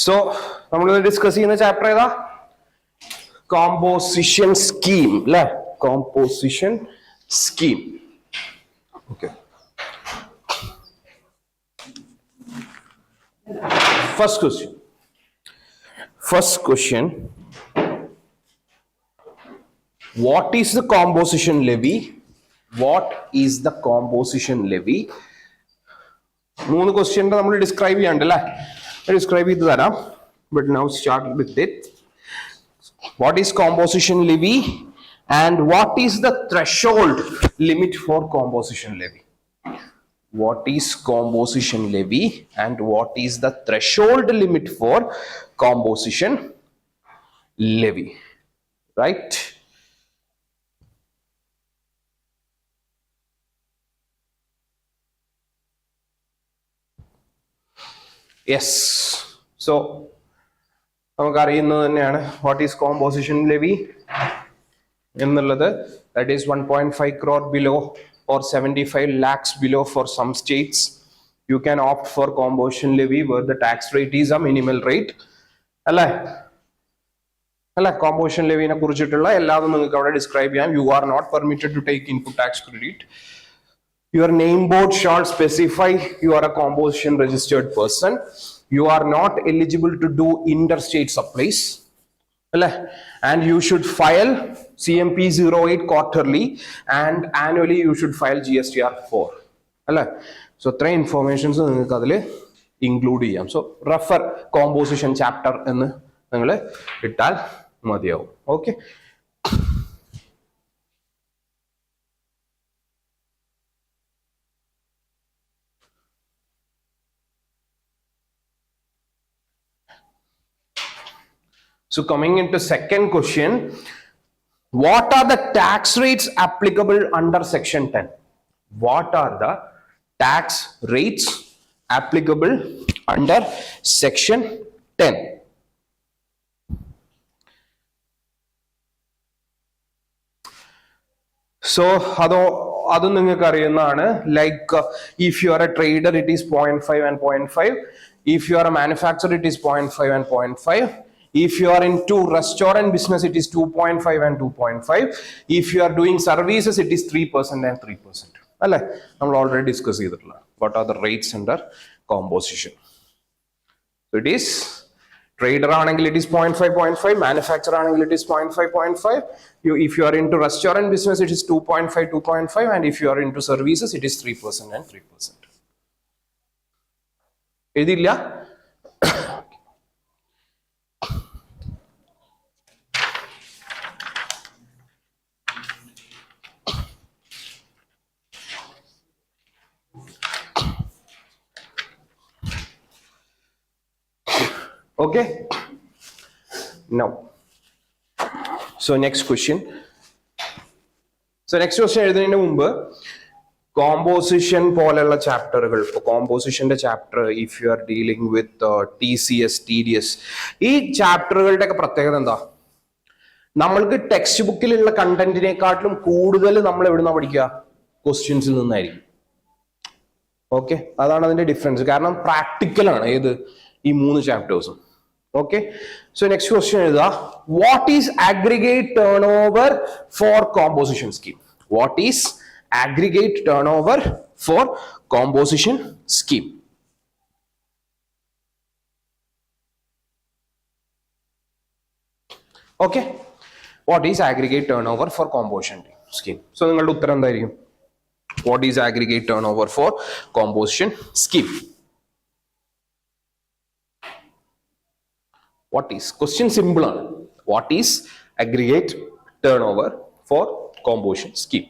So, we will discuss in the chapter composition scheme. Composition scheme. Okay. First question. What is the composition levy? What is the composition levy? One question we will describe it. But now start with it. What is composition levy and what is the threshold limit for composition levy? What is composition levy and what is the threshold limit for composition levy? Right? Yes. So, what is composition levy? That is 1.5 crore below or 75 lakhs below for some states. You can opt for composition levy where the tax rate is a minimal rate. Composition levy describe you are not permitted to take input tax credit. Your name board shall specify you are a composition registered person. You are not eligible to do interstate supplies. And you should file CMP 08 quarterly and annually you should file GSTR 4. So, 3 informations include. So, refer composition chapter in okay. So coming into second question, what are the tax rates applicable under section 10? What are the tax rates applicable under section 10? So, like if you are a trader, it is 0.5 and 0.5. If you are a manufacturer, it is 0.5 and 0.5. If you are into restaurant business, it is 2.5 and 2.5. If you are doing services, it is 3% and 3%. We already discussed what are the rates under composition. So it is trader angle, it is 0.5, 0.5. Manufacturer angle, it is 0.5, 0.5. If you are into restaurant business, it is 2.5, 2.5. And if you are into services, it is 3% and 3%. Edilya? Okay. Now, so next question. So next question is composition polar chapter. Composition chapter, if you are dealing with TCS, TDS, each chapter നമ്മൾക്ക് text ബുക്കിലുള്ള കണ്ടന്റിനെക്കാട്ടിലും കൂടുതൽ നമ്മൾ എവിടുന്ന പഠിക്കുക? ക്വസ്റ്റ്യൻസിൽ നിന്നായിരിക്കും. Okay, അതാണ് അതിന്റെ difference. കാരണം practical ആണ് ഏത് ഈ 3 ചാപ്റ്റേഴ്സും. Okay, so next question is what is aggregate turnover for composition scheme? What is aggregate turnover for composition scheme? Okay, what is aggregate turnover for composition scheme? So നിങ്ങളുടെ ഉത്തരം എന്തായിരിക്കും? What is aggregate turnover for composition scheme? What is? Question simple. What is aggregate turnover for composition scheme?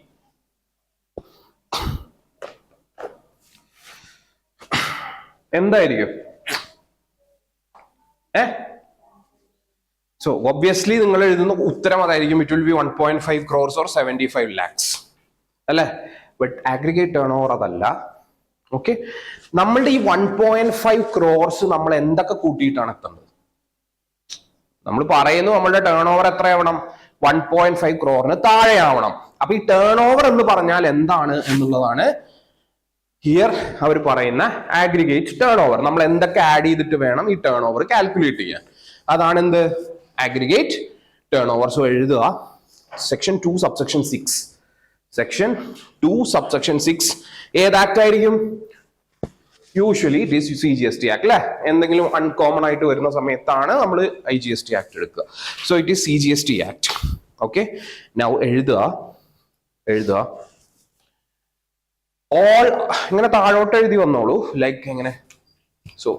എന്തായിരിക്കും? So obviously നിങ്ങൾ എഴുതുന്ന ഉത്തരം അതായിരിക്കും. It will be 1.5 crores or 75 lakhs. അല്ലേ? But aggregate turnover അതല്ല. ഓക്കെ, നമ്മളുടെ ഈ 1.5 crores നമ്മൾ എന്തൊക്കെ കൂട്ടിയിട്ടാണ് എത്തുന്നത്? നമ്മൾ പറയുന്നു നമ്മളുടെ ടേൺ ഓവർ എത്രയാവണം? 1.5 crore താഴെ ആവണം. അപ്പൊ ഈ ടേൺ ഓവർ എന്ന് പറഞ്ഞാൽ എന്താണ് എന്നുള്ളതാണ് ഹിയർ അവർ പറയുന്ന ആഗ്രിഗേറ്റ് ടേൺ ഓവർ. നമ്മൾ എന്തൊക്കെ ആഡ് ചെയ്തിട്ട് വേണം ഈ ടേൺ ഓവർ കാൽക്കുലേറ്റ് ചെയ്യാൻ, അതാണ് എന്ത് ആഗ്രിഗേറ്റ് ടേൺ ഓവർ. സോ എഴുതുക സെക്ഷൻ 2 സബ്സെക്ഷൻ 6. സെക്ഷൻ 2 സബ്സെക്ഷൻ 6 ഏത് ആക്ട് ആയിരിക്കും? Usually it is CGST act അല്ലെ. എന്തെങ്കിലും അൺകോമൺ ആയിട്ട് വരുന്ന സമയത്താണ് നമ്മൾ IGST ആക്ട് എടുക്കുക. So it is CGST act. Okay, now എഴുതുക ഓൾ, ഇങ്ങനെ താഴോട്ട് എഴുതി വന്നോളൂ, ലൈക്ക് എങ്ങനെ. So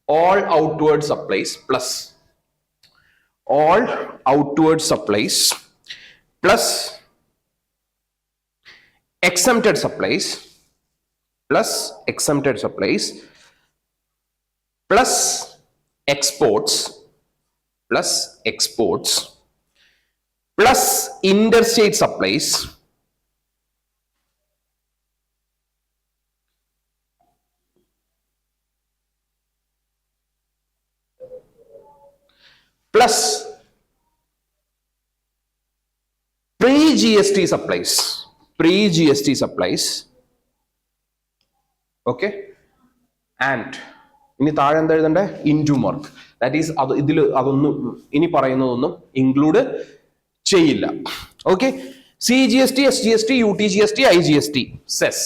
all outward supplies plus all outward supplies plus exempted supplies plus exempted supplies plus exports plus exports plus interstate supplies plus pre-GST supplies. Okay, and ഇനി താഴെ എന്താ എഴുതണ്ടേ? Into mark. ദാറ്റ് ഈസ് അത് ഇതിൽ അതൊന്നും ഇനി പറയുന്നതൊന്നും ഇൻക്ലൂഡ് ചെയ്യില്ല. Okay, CGST, SGST, UTGST, IGST, cess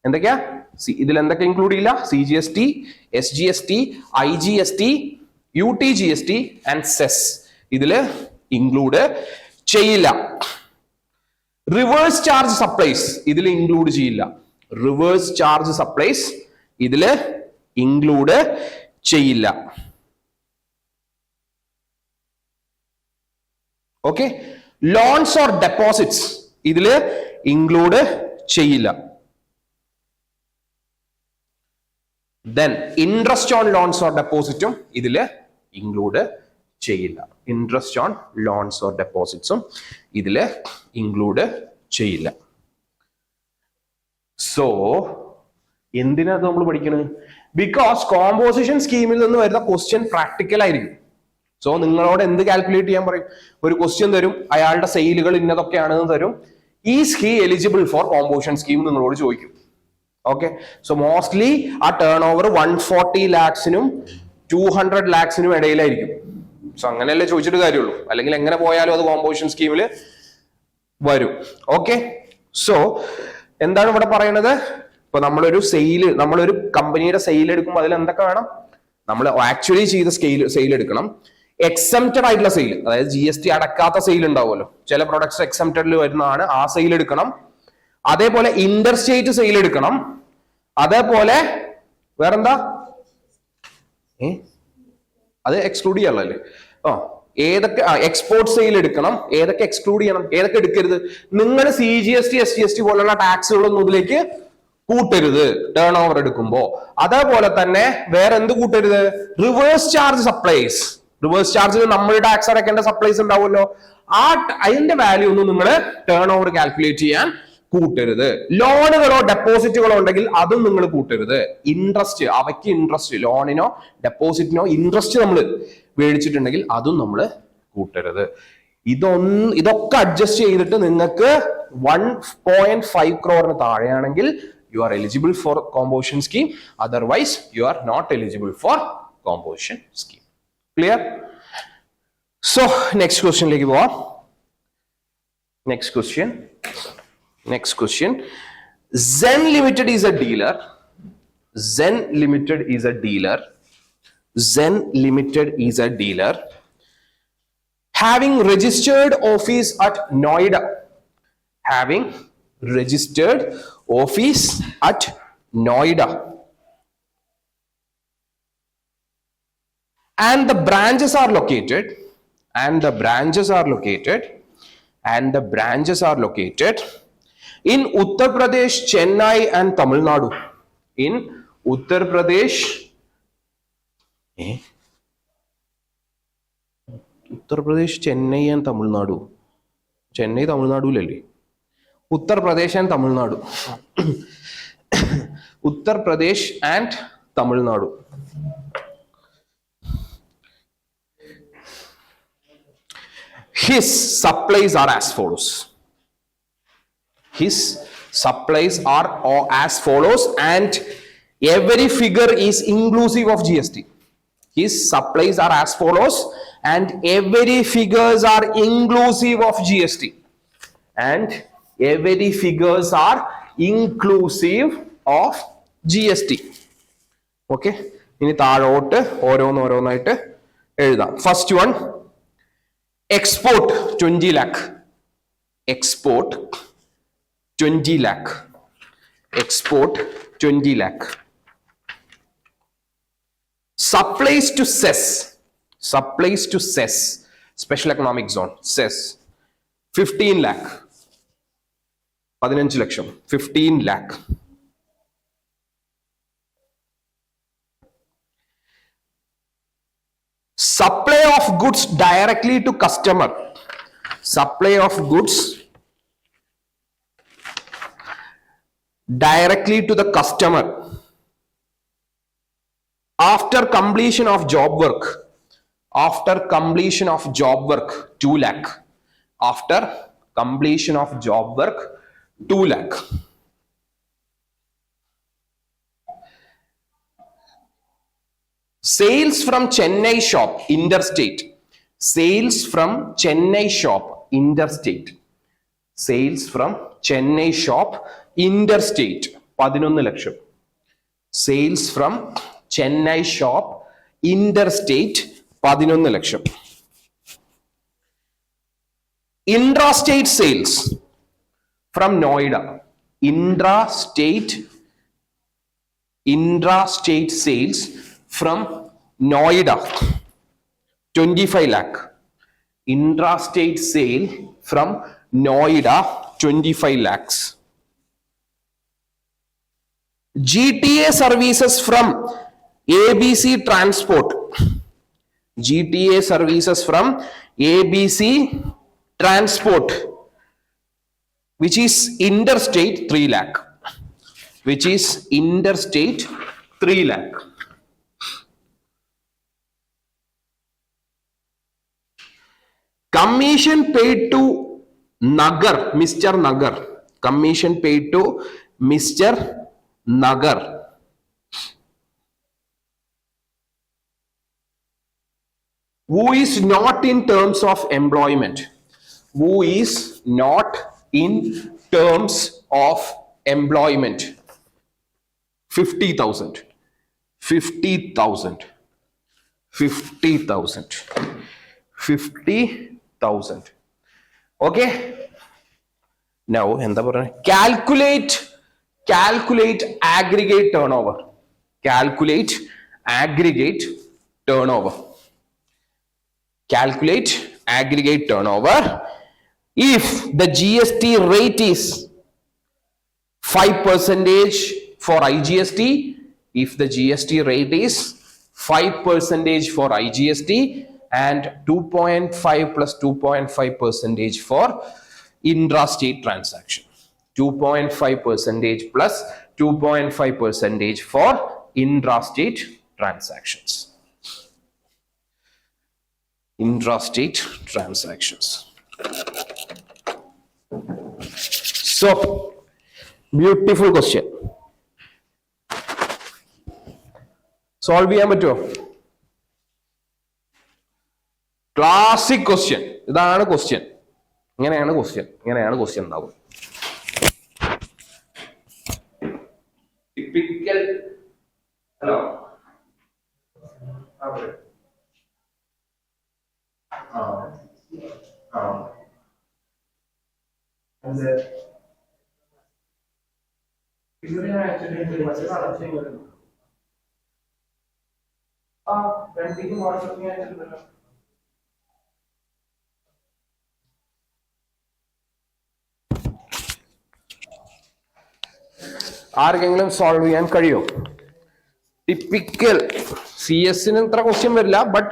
എന്തൊക്കെയാ? ഇതിൽ എന്തൊക്കെ ഇൻക്ലൂഡ് ചെയ്യില്ല? CGST, SGST, IGST, UTGST and cess ഇതില് ഇൻക്ലൂഡ് ചെയ്യില്ല. റിവേഴ്സ് ചാർജ് സപ്ലൈസ് ഇതിൽ ഇൻക്ലൂഡ് ചെയ്യില്ല. റിവേഴ്സ് ചാർജ് സപ്ലൈസ് ഇതില് ഇൻക്ലൂഡ് ചെയ്യില്ല. ഓക്കെ, ലോൺസ് ഓർ ഡെപ്പോസിറ്റ്സ് ഇതില് ഇൻക്ലൂഡ് ചെയ്യില്ല. Then interest on loans or ഡെപ്പോസിറ്റും ഇതില് ഇൻക്ലൂഡ് ചെയ്യില്ല. ഇൻട്രസ്റ്റ് ഓൺ ലോൺസ് ഓർ ഡെപ്പോസിറ്റ്സും ഇതില് ഇൻക്ലൂഡ് ചെയ്യില്ല. സോ എന്തിനാണ് നമ്മൾ പഠിക്കുന്നത്? ബിക്കോസ് കോമ്പോസിഷൻ സ്കീമിൽ നിന്ന് വരുന്ന ക്വസ്റ്റ്യൻ പ്രാക്ടിക്കൽ ആയിരിക്കും. സോ നിങ്ങളോട് എന്ത് കാൽക്കുലേറ്റ് ചെയ്യാൻ പറയും? ഒരു ക്വസ്റ്റ്യൻ തരും, അയാളുടെ സെയിലുകൾ ഇന്നതൊക്കെയാണെന്ന് തരും. Is he eligible for composition scheme നിങ്ങളോട് ചോദിക്കും. ഓക്കെ, സോ മോസ്റ്റ്ലി ആ ടേൺ ഓവർ 140 lakhsനും 200 lakhsനും ഇടയിലായിരിക്കും. സോ അങ്ങനെയല്ലേ ചോദിച്ചിട്ട് കാര്യമുള്ളൂ, അല്ലെങ്കിൽ എങ്ങനെ പോയാലും അത് കോമ്പോസിഷൻ സ്കീമിൽ വരും. ഓക്കെ, സോ എന്താണ് ഇവിടെ പറയുന്നത്? ഇപ്പൊ നമ്മളൊരു കമ്പനിയുടെ സെയിൽ എടുക്കുമ്പോൾ അതിൽ എന്തൊക്കെ വേണം? നമ്മൾ ആക്ച്വലി ചെയ്ത സെയിൽ എടുക്കണം. എക്സംപ്റ്റഡ് ആയിട്ടുള്ള സെയിൽ, അതായത് GST അടക്കാത്ത സെയിൽ ഉണ്ടാവുമല്ലോ, ചില പ്രൊഡക്ട്സ് എക്സംപ്റ്റഡിൽ വരുന്നതാണ്, ആ സെയിൽ എടുക്കണം. അതേപോലെ ഇന്റർസ്റ്റേറ്റ് സെയിൽ എടുക്കണം. അതേപോലെ വേറെന്താ? അത് എക്സ്ക്ലൂഡ് ചെയ്യാനുള്ളല്ലേ? ഏതൊക്കെ എക്സ്പോർട്ട് സെയിൽ എടുക്കണം, ഏതൊക്കെ എക്സ്ക്ലൂഡ് ചെയ്യണം, ഏതൊക്കെ എടുക്കരുത്? നിങ്ങൾ CGST, SGST പോലുള്ള ടാക്സുകളൊന്നും ഇതിലേക്ക് കൂട്ടരുത് ടേൺ ഓവർ എടുക്കുമ്പോ. അതേപോലെ തന്നെ വേറെ എന്ത് കൂട്ടരുത്? Reverse charge supplies. റിവേഴ്സ് ചാർജിൽ നമ്മൾ ടാക്സ് അടക്കേണ്ട സപ്ലൈസ് ഉണ്ടാവുമല്ലോ, അതിന്റെ വാല്യൂ ഒന്നും നിങ്ങൾ ടേൺ ഓവർ കാൽക്കുലേറ്റ് ചെയ്യാൻ കൂട്ടരുത്. ലോണുകളോ ഡെപ്പോസിറ്റുകളോ ഉണ്ടെങ്കിൽ അതും നിങ്ങൾ കൂട്ടരുത്. ഇൻട്രസ്റ്റ്, അവയ്ക്ക് ഇൻട്രസ്റ്റ്, ലോണിനോ ഡെപ്പോസിറ്റിനോ ഇൻട്രസ്റ്റ് നമ്മൾ മേടിച്ചിട്ടുണ്ടെങ്കിൽ അതും നമ്മൾ കൂട്ടരുത്. ഇതൊക്കെ അഡ്ജസ്റ്റ് ചെയ്തിട്ട് നിങ്ങൾക്ക് 1.5 crore താഴെയാണെങ്കിൽ you are eligible for composition scheme, otherwise you are not eligible for composition scheme. Clear? So next question like next question. Zen Limited is a dealer. Zen Limited is a dealer having registered office at Noida. And the branches are located in Uttar Pradesh, Chennai and Tamil Nadu. In Uttar Pradesh, Chennai and Tamil Nadu. Chennai, Tamil Nadu lele. Uttar Pradesh and Tamil Nadu. Uttar Pradesh and Tamil Nadu. His supplies are as follows. His Supplies are as follows, and every figure is inclusive of GST. His supplies are as follows, and every figures are inclusive of GST. And every figures are inclusive of GST. Okay. ഇനി താഴോട്ട് ഓരോന്നായിട്ട് എഴുതാം. First one, export 20 lakh. Export 20 lakh. Export 20 lakh. Supplies to cess. Supplies to cess. Special economic zone. Cess 15 lakh. 15 lakh. 15 lakh. Supply of goods directly to customer. Supply of goods directly to the customer after completion of job work. After completion of job work, 2 lakh. After completion of job work, 2 lakh. Sales from Chennai shop, interstate. Sales from Chennai shop, interstate. Sales from Chennai shop, interstate, 11 lakh. Sales from Chennai shop, interstate, 11 lakh. Intrastate sales from Noida. Intrastate sales from Noida, 25 lakh. Intrastate sale from Noida, 25 lakhs. GTA services from ABC Transport. GTA services from ABC Transport, which is interstate, 3 lakh. Which is interstate, 3 lakh. Commission paid to Nagar, Mr. Nagar. Commission paid to Mr. Nagar. Who is not in terms of employment. Who is not in terms of employment. 50,000. 50,000. 50,000. 50,000. Okay. Now, calculate aggregate turnover. Calculate aggregate turnover. Calculate aggregate turnover. If the GST rate is 5% for IGST, if the GST rate is 5% for IGST, and 2.5 plus 2.5% for intrastate transaction. 2.5% plus 2.5% for intrastate transactions. Intrastate transactions. So, beautiful question. Solve ചെയ്യാൻ പറ്റുമോ? Classic question. ഇതാണ് question. ഇങ്ങനെയാണ് question ഉണ്ടാവും. Typical. Hello, ആർക്കെങ്കിലും solve ചെയ്യാൻ കഴിയോ? Typical C എസിന് ഇത്ര ക്വസ്റ്റ്യൻ വരില്ല, but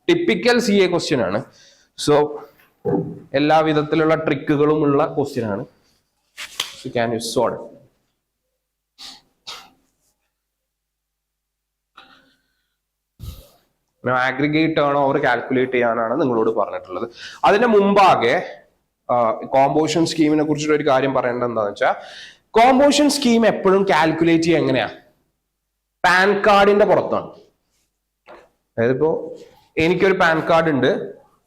typical C A question ആണ്. സോ എല്ലാ വിധത്തിലുള്ള ട്രിക്കുകളും ഉള്ള ക്വസ്റ്റ്യൻ ആണ്. Can you solve? Aggregate turnover calculate ചെയ്യാനാണ് നിങ്ങളോട് പറഞ്ഞിട്ടുള്ളത്. അതിന്റെ മുമ്പാകെ കോമ്പോസിഷൻ സ്കീമിനെ കുറിച്ചിട്ട് ഒരു കാര്യം പറയേണ്ടത് എന്താണെന്ന് വെച്ചാൽ, കോമ്പോസിഷൻ സ്കീം എപ്പോഴും കാൽക്കുലേറ്റ് ചെയ്യുക എങ്ങനെയാ? പാൻ കാർഡിന്റെ പുറത്താണ്. അതായത് ഇപ്പോ എനിക്കൊരു പാൻ കാർഡ് ഉണ്ട്,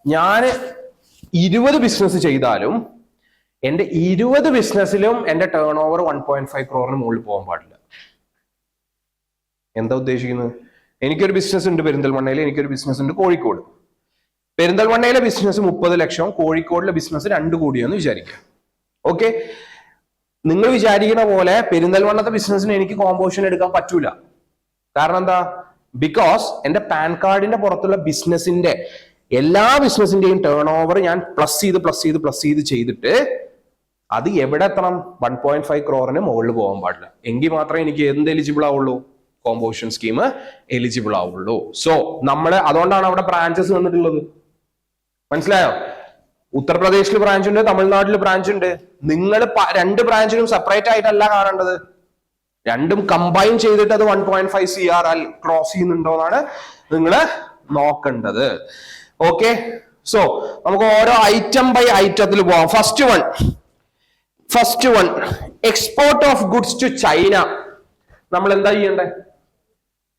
ഞാൻ 20 ബിസിനസ് ചെയ്താലും എന്റെ 20 ബിസിനസ്സിലും എന്റെ ടേൺ ഓവർ 1.5 crore മുകളിൽ പോകാൻ പാടില്ല. എന്താ ഉദ്ദേശിക്കുന്നത്? എനിക്കൊരു ബിസിനസ് ഉണ്ട് പെരിന്തൽമണ്ണയിൽ, എനിക്കൊരു ബിസിനസ് ഉണ്ട് കോഴിക്കോട്. പെരിന്തൽമണ്ണയിലെ ബിസിനസ് 30 ലക്ഷം, കോഴിക്കോടിലെ ബിസിനസ് 2 കോടിയാന്ന് വിചാരിക്കുക. ഓക്കെ, നിങ്ങൾ വിചാരിക്കുന്ന പോലെ പെരിന്തൽമണ്ണത്തെ ബിസിനസ്സിന് എനിക്ക് കോമ്പോസിഷൻ എടുക്കാൻ പറ്റൂല. കാരണം എന്താ? ബിക്കോസ് എന്റെ പാൻ കാർഡിന്റെ പുറത്തുള്ള ബിസിനസിന്റെ എല്ലാ ബിസിനസിന്റെയും ടേൺ ഓവർ ഞാൻ പ്ലസ് ചെയ്ത് ചെയ്തിട്ട് അത് എവിടെ എത്തണം? 1.5 crore മുകളിൽ പോകാൻ പാടില്ല. എങ്കിൽ മാത്രമേ എനിക്ക് എന്ത് എലിജിബിൾ ആവുള്ളൂ? കോമ്പോസിഷൻ സ്കീം എലിജിബിൾ ആവുള്ളൂ. സോ അതുകൊണ്ടാണ് അവിടെ ബ്രാഞ്ചസ് വന്നിട്ടുള്ളത്. മനസ്സിലായോ? ഉത്തർപ്രദേശിൽ ബ്രാഞ്ച് ഉണ്ട്, തമിഴ്നാട്ടിൽ ബ്രാഞ്ച് ഉണ്ട്. നിങ്ങൾ 2 ബ്രാഞ്ചിനും സെപ്പറേറ്റ് ആയിട്ടല്ല കാണേണ്ടത്, രണ്ടും കമ്പൈൻ ചെയ്തിട്ട് അത് 1.5 CR ക്രോസ് ചെയ്യുന്നുണ്ടോ എന്നാണ് നിങ്ങൾ നോക്കേണ്ടത്. ഓക്കെ, സോ നമുക്ക് ഓരോ ഐറ്റം ബൈ ഐറ്റത്തിൽ പോവാം. First one export of goods to China. നമ്മൾ എന്താ ചെയ്യണ്ടേ?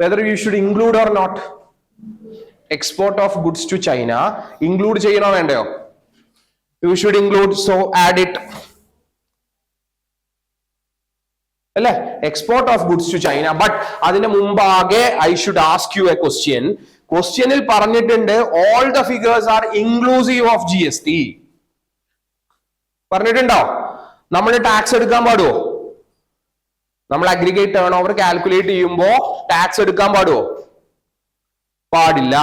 Whether you should include or not? Export of goods to China include ചെയ്യണോ വേണ്ടയോ? You should include, so add it. അല്ലെ? Export of goods to China. But അതിന് മുമ്പാകെ I should ask you a question. ക്വസ്റ്റ്യനിൽ പറഞ്ഞിട്ടുണ്ട് all the figures are inclusive of GST. പറഞ്ഞിട്ടുണ്ടോ? നമ്മൾ tax എടുക്കാൻ പാടുവോ? നമ്മൾ അഗ്രിഗേറ്റ് ടേൺ ഓവർ കാൽക്കുലേറ്റ് ചെയ്യുമ്പോ ടാക്സ് എടുക്കാൻ പാടുവോ? പാടില്ല.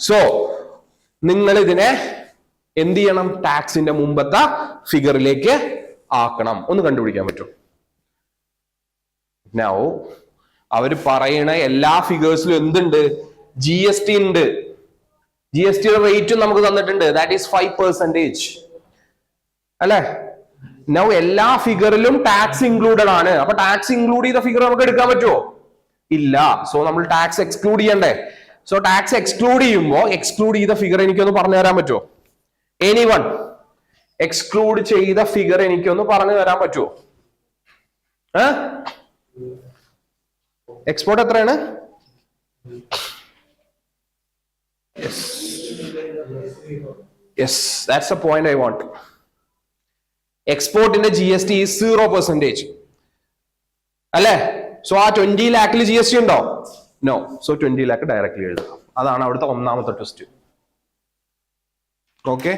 സോ നിങ്ങൾ ഇതിനെ എന്ത് ചെയ്യണം? ടാക്സിന്റെ മുമ്പത്തെ ഫിഗറിലേക്ക് ആക്കണം. ഒന്ന് കണ്ടുപിടിക്കാൻ പറ്റും? നൗ അവര് പറയണ എല്ലാ ഫിഗേഴ്സിലും എന്തുണ്ട്? GST ഉണ്ട്. GST റേറ്റും നമുക്ക് തന്നിട്ടുണ്ട്, ദാറ്റ് ഈസ് 5%. അല്ലെ? നൗ എല്ലാ ഫിഗറിലും ടാക്സ് ഇൻക്ലൂഡഡ് ആണ്. അപ്പൊ ടാക്സ് ഇൻക്ലൂഡ് ചെയ്ത ഫിഗർ നമുക്ക് എടുക്കാൻ പറ്റുമോ? ഇല്ല. സോ നമ്മൾ ടാക്സ് എക്സ്ക്ലൂഡ് ചെയ്യണ്ടേ? സോ ടാക്സ് എക്സ്ക്ലൂഡ് ചെയ്യുമ്പോൾ എക്സ്ക്ലൂഡ് ചെയ്ത ഫിഗർ എനിക്കൊന്ന് പറഞ്ഞു തരാൻ പറ്റുമോ? എനിവൺ എക്സ്ക്ലൂഡ് ചെയ്ത ഫിഗർ എനിക്കൊന്ന് പറഞ്ഞു തരാൻ പറ്റുമോ? എക്സ്പോർട്ട് എത്രയാണ്? Yes, that's a point I want. എക്സ്പോർട്ടിന്റെ GST is 0%. അല്ലെ? സോ ആ 20 lakhൽ GST ഉണ്ടോ? നോ. സോ 20 lakh ഡയറക്ട്ലി എഴുതാം. അതാണ് അവിടുത്തെ ഒന്നാമത്തെ twist. Okay,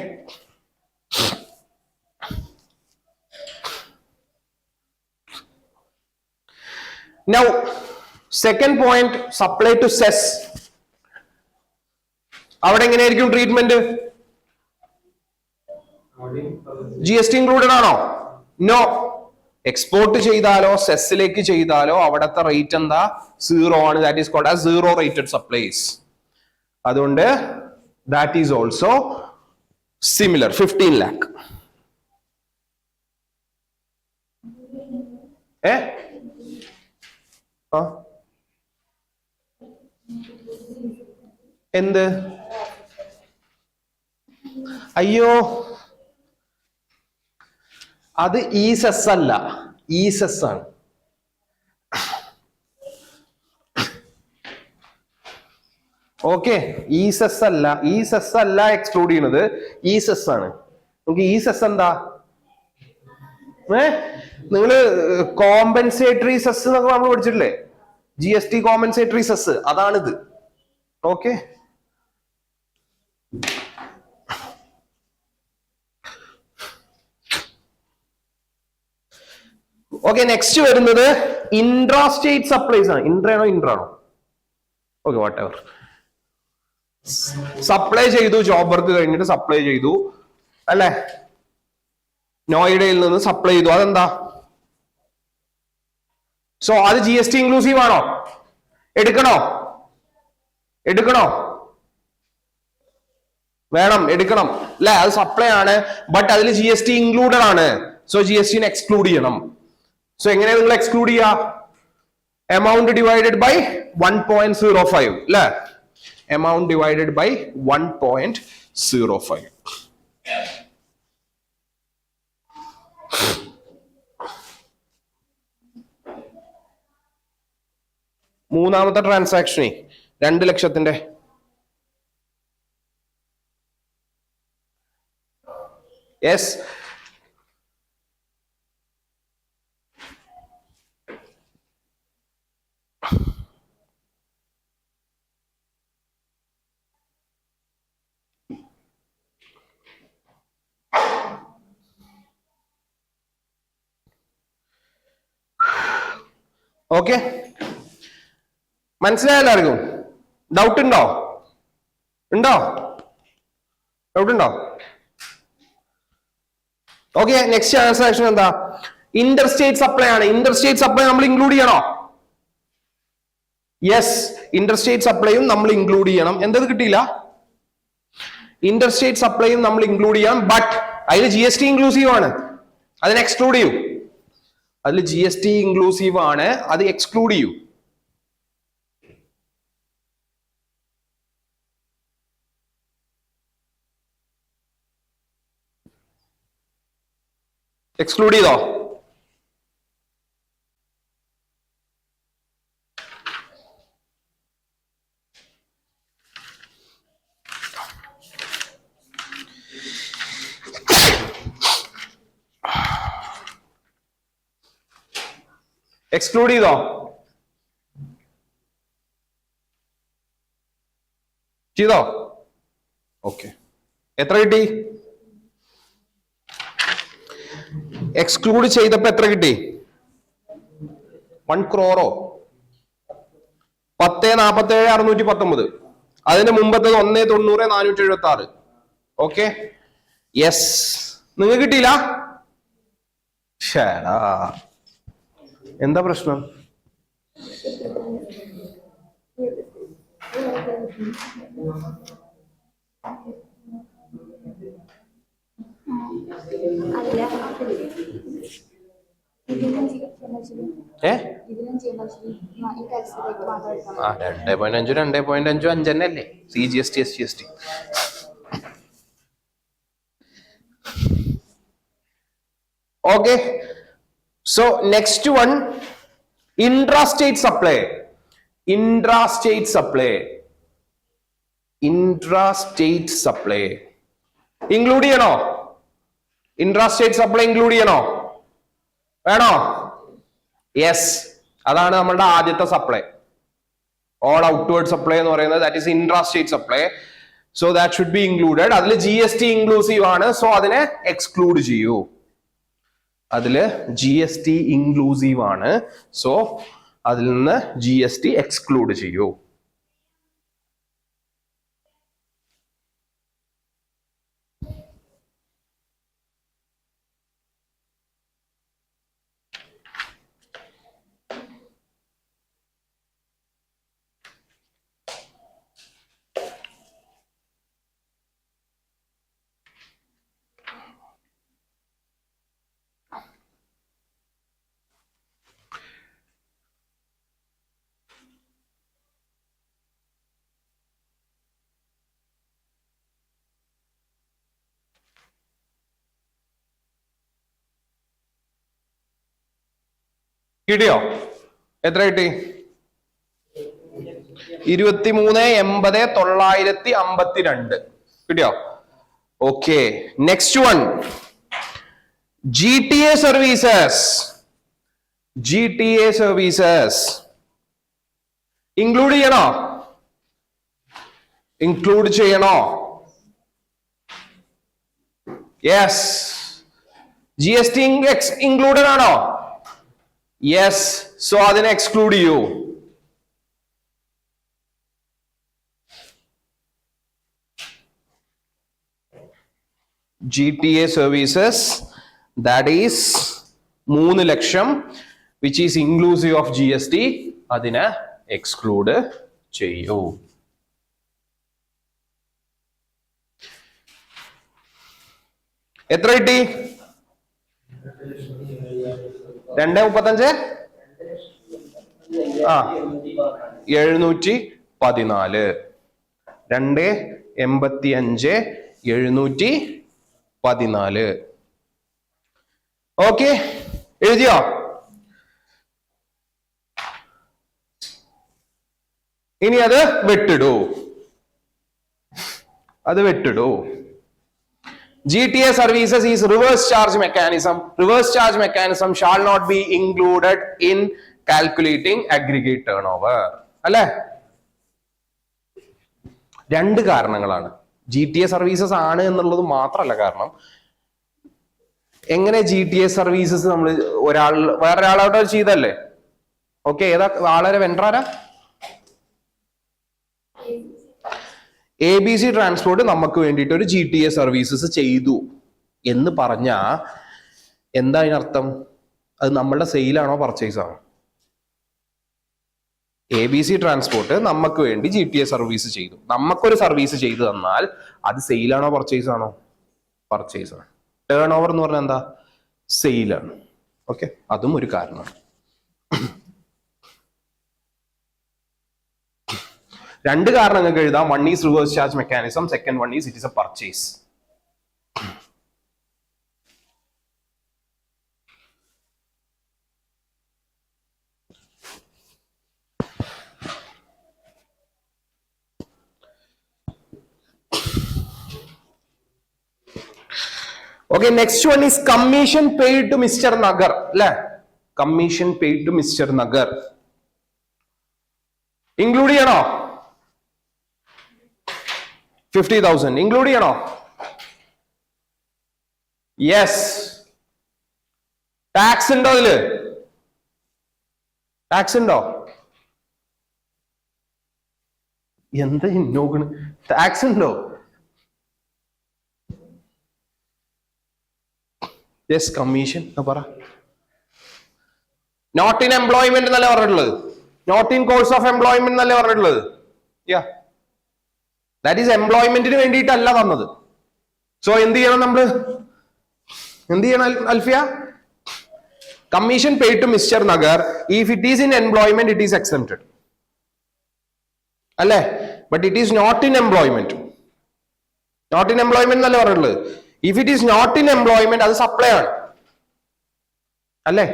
now second point, supply to SEZ. അവിടെ എങ്ങനെയായിരിക്കും ട്രീറ്റ്മെന്റ്? GST ഇൻക്ലൂഡഡ് ആണോ? നോ. എക്സ്പോർട്ട് ചെയ്താലോ സെസ്സിലേക്ക് ചെയ്താലോ അവിടത്തെ റേറ്റ് എന്താ? 0 ആണ്. That is called as zero rated supplies. അതുകൊണ്ട് that is also similar, 15 lakh. എന്ത്? അയ്യോ, അത് ഈ സെസ് അല്ല, ഈ സെസ് ആണ്. ഓക്കെ, ഈ സെസ് അല്ല എക്സ്ക്ലൂഡ് ചെയ്യുന്നത്, ഈ സെസ് ആണ്. നമുക്ക് ഈ സെസ് എന്താ? നിങ്ങള് കോമ്പൻസേറ്ററി സെസ് എന്നൊക്കെ നമ്മൾ പഠിച്ചിട്ടില്ലേ? GST കോമ്പൻസേറ്ററി സെസ്, അതാണിത്. ഓക്കെ, ഓക്കെ, നെക്സ്റ്റ് വരുന്നത് ഇൻട്രാ സ്റ്റേറ്റ് സപ്ലൈസ് ആണ്. ഇൻട്രാണോ ഇൻട്രാണോ? Okay, whatever. സപ്ലൈ ചെയ്തു, ജോബ് വർക്ക് കഴിഞ്ഞിട്ട് സപ്ലൈ ചെയ്തു അല്ലെ? നോയിഡയിൽ നിന്ന് സപ്ലൈ ചെയ്തു, അതെന്താ? സോ അത് GST ഇൻക്ലൂസീവ് ആണോ? എടുക്കണോ? വേണം, എടുക്കണം അല്ലെ? അത് സപ്ലൈ ആണ്, ബട്ട് അതിൽ GST ഇൻക്ലൂഡഡ് ആണ്. സോ GST എക്സ്ക്ലൂഡ് ചെയ്യണം. സോ എങ്ങനെയാ നിങ്ങൾ എക്സ്ക്ലൂഡ് ചെയ്യുക? എമൗണ്ട് ഡിവൈഡഡ് ബൈ 1.05 അല്ലെ? Amount divided by 1.05. മൂന്നാമത്തെ ട്രാൻസാക്ഷനെ 2 ലക്ഷത്തിന്റെ യെസ് ഓക്കെ, മനസ്സിലായ എല്ലാവർക്കും? ഡൗട്ട് ഉണ്ടോ? ഡൗട്ട് ഉണ്ടോ? ഓക്കെ, നെക്സ്റ്റ് ട്രാൻസാക്ഷൻ എന്താ? ഇന്റർസ്റ്റേറ്റ് സപ്ലൈ ആണ്. ഇന്റർസ്റ്റേറ്റ് സപ്ലൈ നമ്മൾ ഇൻക്ലൂഡ് ചെയ്യണോ? യെസ്, ഇന്റർസ്റ്റേറ്റ് സപ്ലൈയും നമ്മൾ ഇൻക്ലൂഡ് ചെയ്യണം. എന്തത് കിട്ടിയില്ല? ഇന്റർസ്റ്റേറ്റ് സപ്ലൈയും നമ്മൾ ഇൻക്ലൂഡ് ചെയ്യാം. ബട്ട് അതിൽ GST ഇൻക്ലൂസീവ് ആണ്, അതിനെ എക്സ്ക്ലൂഡ് ചെയ്യൂ. അതിൽ GST ഇൻക്ലൂസീവ് ആണ്, അത് എക്സ്ക്ലൂഡ് ചെയ്യൂ. എക്സ്ക്ലൂഡ് ചെയ്തോ? എക്സ്ക്ലൂഡ് ചെയ്തോ? ചെയ്തോ? ഓക്കെ, എത്ര കിട്ടി? എക്സ്ക്ലൂഡ് ചെയ്തപ്പോ എത്ര കിട്ടി? 1 crore. 10,47,619. അതിന്റെ മുമ്പത്തത് 1,90,476. Okay, yes. നിങ്ങൾക്ക് കിട്ടിയില്ല? ഷേടാ, എന്താ പ്രശ്നം? ആ 2.5 2.5 5 തന്നെയല്ലേ CGST SGST. Okay, so next one, intrastate supply. Intrastate supply include ചെയ്യണോ? Intrastate supply include ചെയ്യണോ? വേണോ? യെസ്, അതാണ് നമ്മളുടെ ആദ്യത്തെ സപ്ലൈ. ഓൾ ഔട്ട്വേർഡ് സപ്ലൈ എന്ന് പറയുന്നത് that is intrastate supply. So that should be included. അതിൽ GST ഇൻക്ലൂസീവ് ആണ്, സോ അതിനെ എക്സ്ക്ലൂഡ് ചെയ്യൂ. അതില് GST ഇൻക്ലൂസീവ് ആണ്, സോ അതിൽ നിന്ന് GST എക്സ്ക്ലൂഡ് ചെയ്യൂ. കിട്ടിയോ? എത്ര കിട്ടി? 23,80,952 കിട്ടിയോ? Okay, next one, GTA services. GTA services include ചെയ്യണോ? ഇൻക്ലൂഡ് ചെയ്യണോ? യെസ്. GST ഇൻക്ലൂഡഡ് ആണോ? യെസ്, സോ അതിനെ എക്സ്ക്ലൂഡ് ചെയ്യൂ. GTA services, that is 3 lakh, which is inclusive of GST, അതിനെ എക്സ്ക്ലൂഡ് ചെയ്യൂ. എത്ര കിട്ടി? 2.35 714. 2.85 714. ഓക്കെ, എഴുതിയോ? ഇനി അത് വിട്ടിടൂ. അത് വിട്ടിടൂ. GTA services is reverse charge mechanism. Reverse charge mechanism shall not be included in calculating aggregate turnover. അല്ലേ? രണ്ട് കാരണങ്ങളാണ്. GTA സർവീസസ് ആണ് എന്നുള്ളത് മാത്രമല്ല കാരണം. എങ്ങനെ GTA സർവീസസ് നമ്മൾ വേറൊരാളോട് ചെയ്തല്ലേ? ഓക്കെ, ഏതാ വളരെ വെൻഡറാരാ? ABC ട്രാൻസ്പോർട്ട് നമുക്ക് വേണ്ടിയിട്ട് ഒരു GTA സർവീസസ് ചെയ്തു എന്ന് പറഞ്ഞാ എന്താ അതിനർത്ഥം? അത് നമ്മളുടെ സെയിലാണോ പർച്ചേസ് ആണോ? ABC ട്രാൻസ്പോർട്ട് നമുക്ക് വേണ്ടി GTA സർവീസ് ചെയ്തു. നമുക്കൊരു സർവീസ് ചെയ്തു തന്നാൽ അത് സെയിലാണോ പർച്ചേസ് ആണോ? പർച്ചേസ് ആണ്. ടേൺ ഓവർ എന്ന് പറഞ്ഞാൽ എന്താ? സെയിലാണ്. ഓക്കെ, അതും ഒരു കാരണമാണ്. രണ്ട് കാരണം നിങ്ങൾക്ക് എഴുതാം. One is reverse charge mechanism, second one is it is A purchase. Okay, next one is commission paid to Mr. Nagar. അല്ലേ? Commission paid to Mr. Nagar. Include ചെയ്യണോ? 50,000. Include ചെയ്യണോ? Yes. ടാക്സ് ഉണ്ടോ അതില്? ടാക്സ് ഉണ്ടോ? എന്താ നോക്കണ്? Tax ഉണ്ടോ? Yes, commission പറ. നോട്ട് ഇൻ എംപ്ലോയ്മെന്റ് എന്നല്ലേ പറഞ്ഞിട്ടുള്ളത്? Not in course of employment എന്നല്ലേ പറഞ്ഞിട്ടുള്ളത്? യാ, ദാറ്റ് ഈസ് എംപ്ലോയ്മെന്റിന് വേണ്ടിയിട്ടല്ല തന്നത്. സോ എന്ത് ചെയ്യണം നമ്മള്? എന്ത് ചെയ്യണം Alfiya? Commission paid to mister Nagar if it is in employment it is excepted അല്ലേ? But it is not in employment. Not in employment എന്നല്ലേ പറഞ്ഞിട്ടുള്ളത്? If it is not in employment അത് സപ്ലൈ ആണ് അല്ലേ?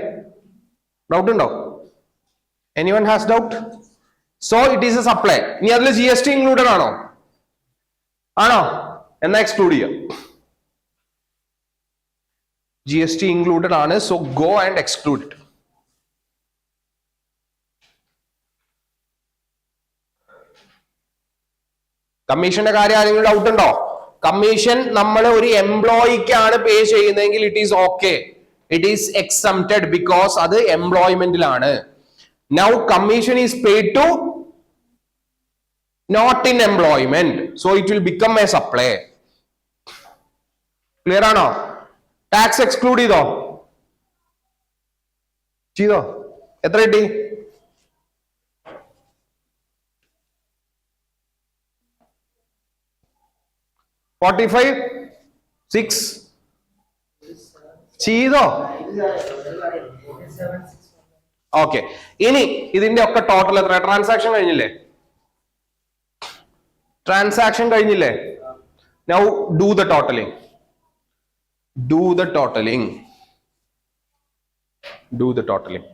ഡൗട്ട് ഉണ്ടോ? Anyone has doubt? So it is a supply. ഇനി അതിൽ GST included ആണോ? ആണോ? എന്നാ എക്സ്ക്ലൂഡ് ചെയ്യാം. GST ഇൻക്ലൂഡഡ് ആണ്. So go and exclude it. കമ്മീഷന്റെ കാര്യം ആരെങ്കിലും ഡൗട്ട് ഉണ്ടോ? കമ്മീഷൻ നമ്മൾ ഒരു എംപ്ലോയിക്കാണ് പേ ചെയ്യുന്നതെങ്കിൽ it is okay, it is exempted because അത് എംപ്ലോയ്മെന്റിലാണ്. Now commission is paid to not in employment, so it will become a supply. Clear ആണോ? ടാക്സ് എക്സ്ക്ലൂഡ് ചെയ്തോ? എത്ര കിട്ടി? 45, 6 ചെയ്തോ? ഓക്കെ, ഇനി ഇതിന്റെ ഒക്കെ ടോട്ടൽ എത്ര? ട്രാൻസാക്ഷൻ കഴിഞ്ഞില്ലേ? ട്രാൻസാക്ഷൻ കഴിഞ്ഞില്ലേ? Now do the totalling. Do the totalling. Do the totalling.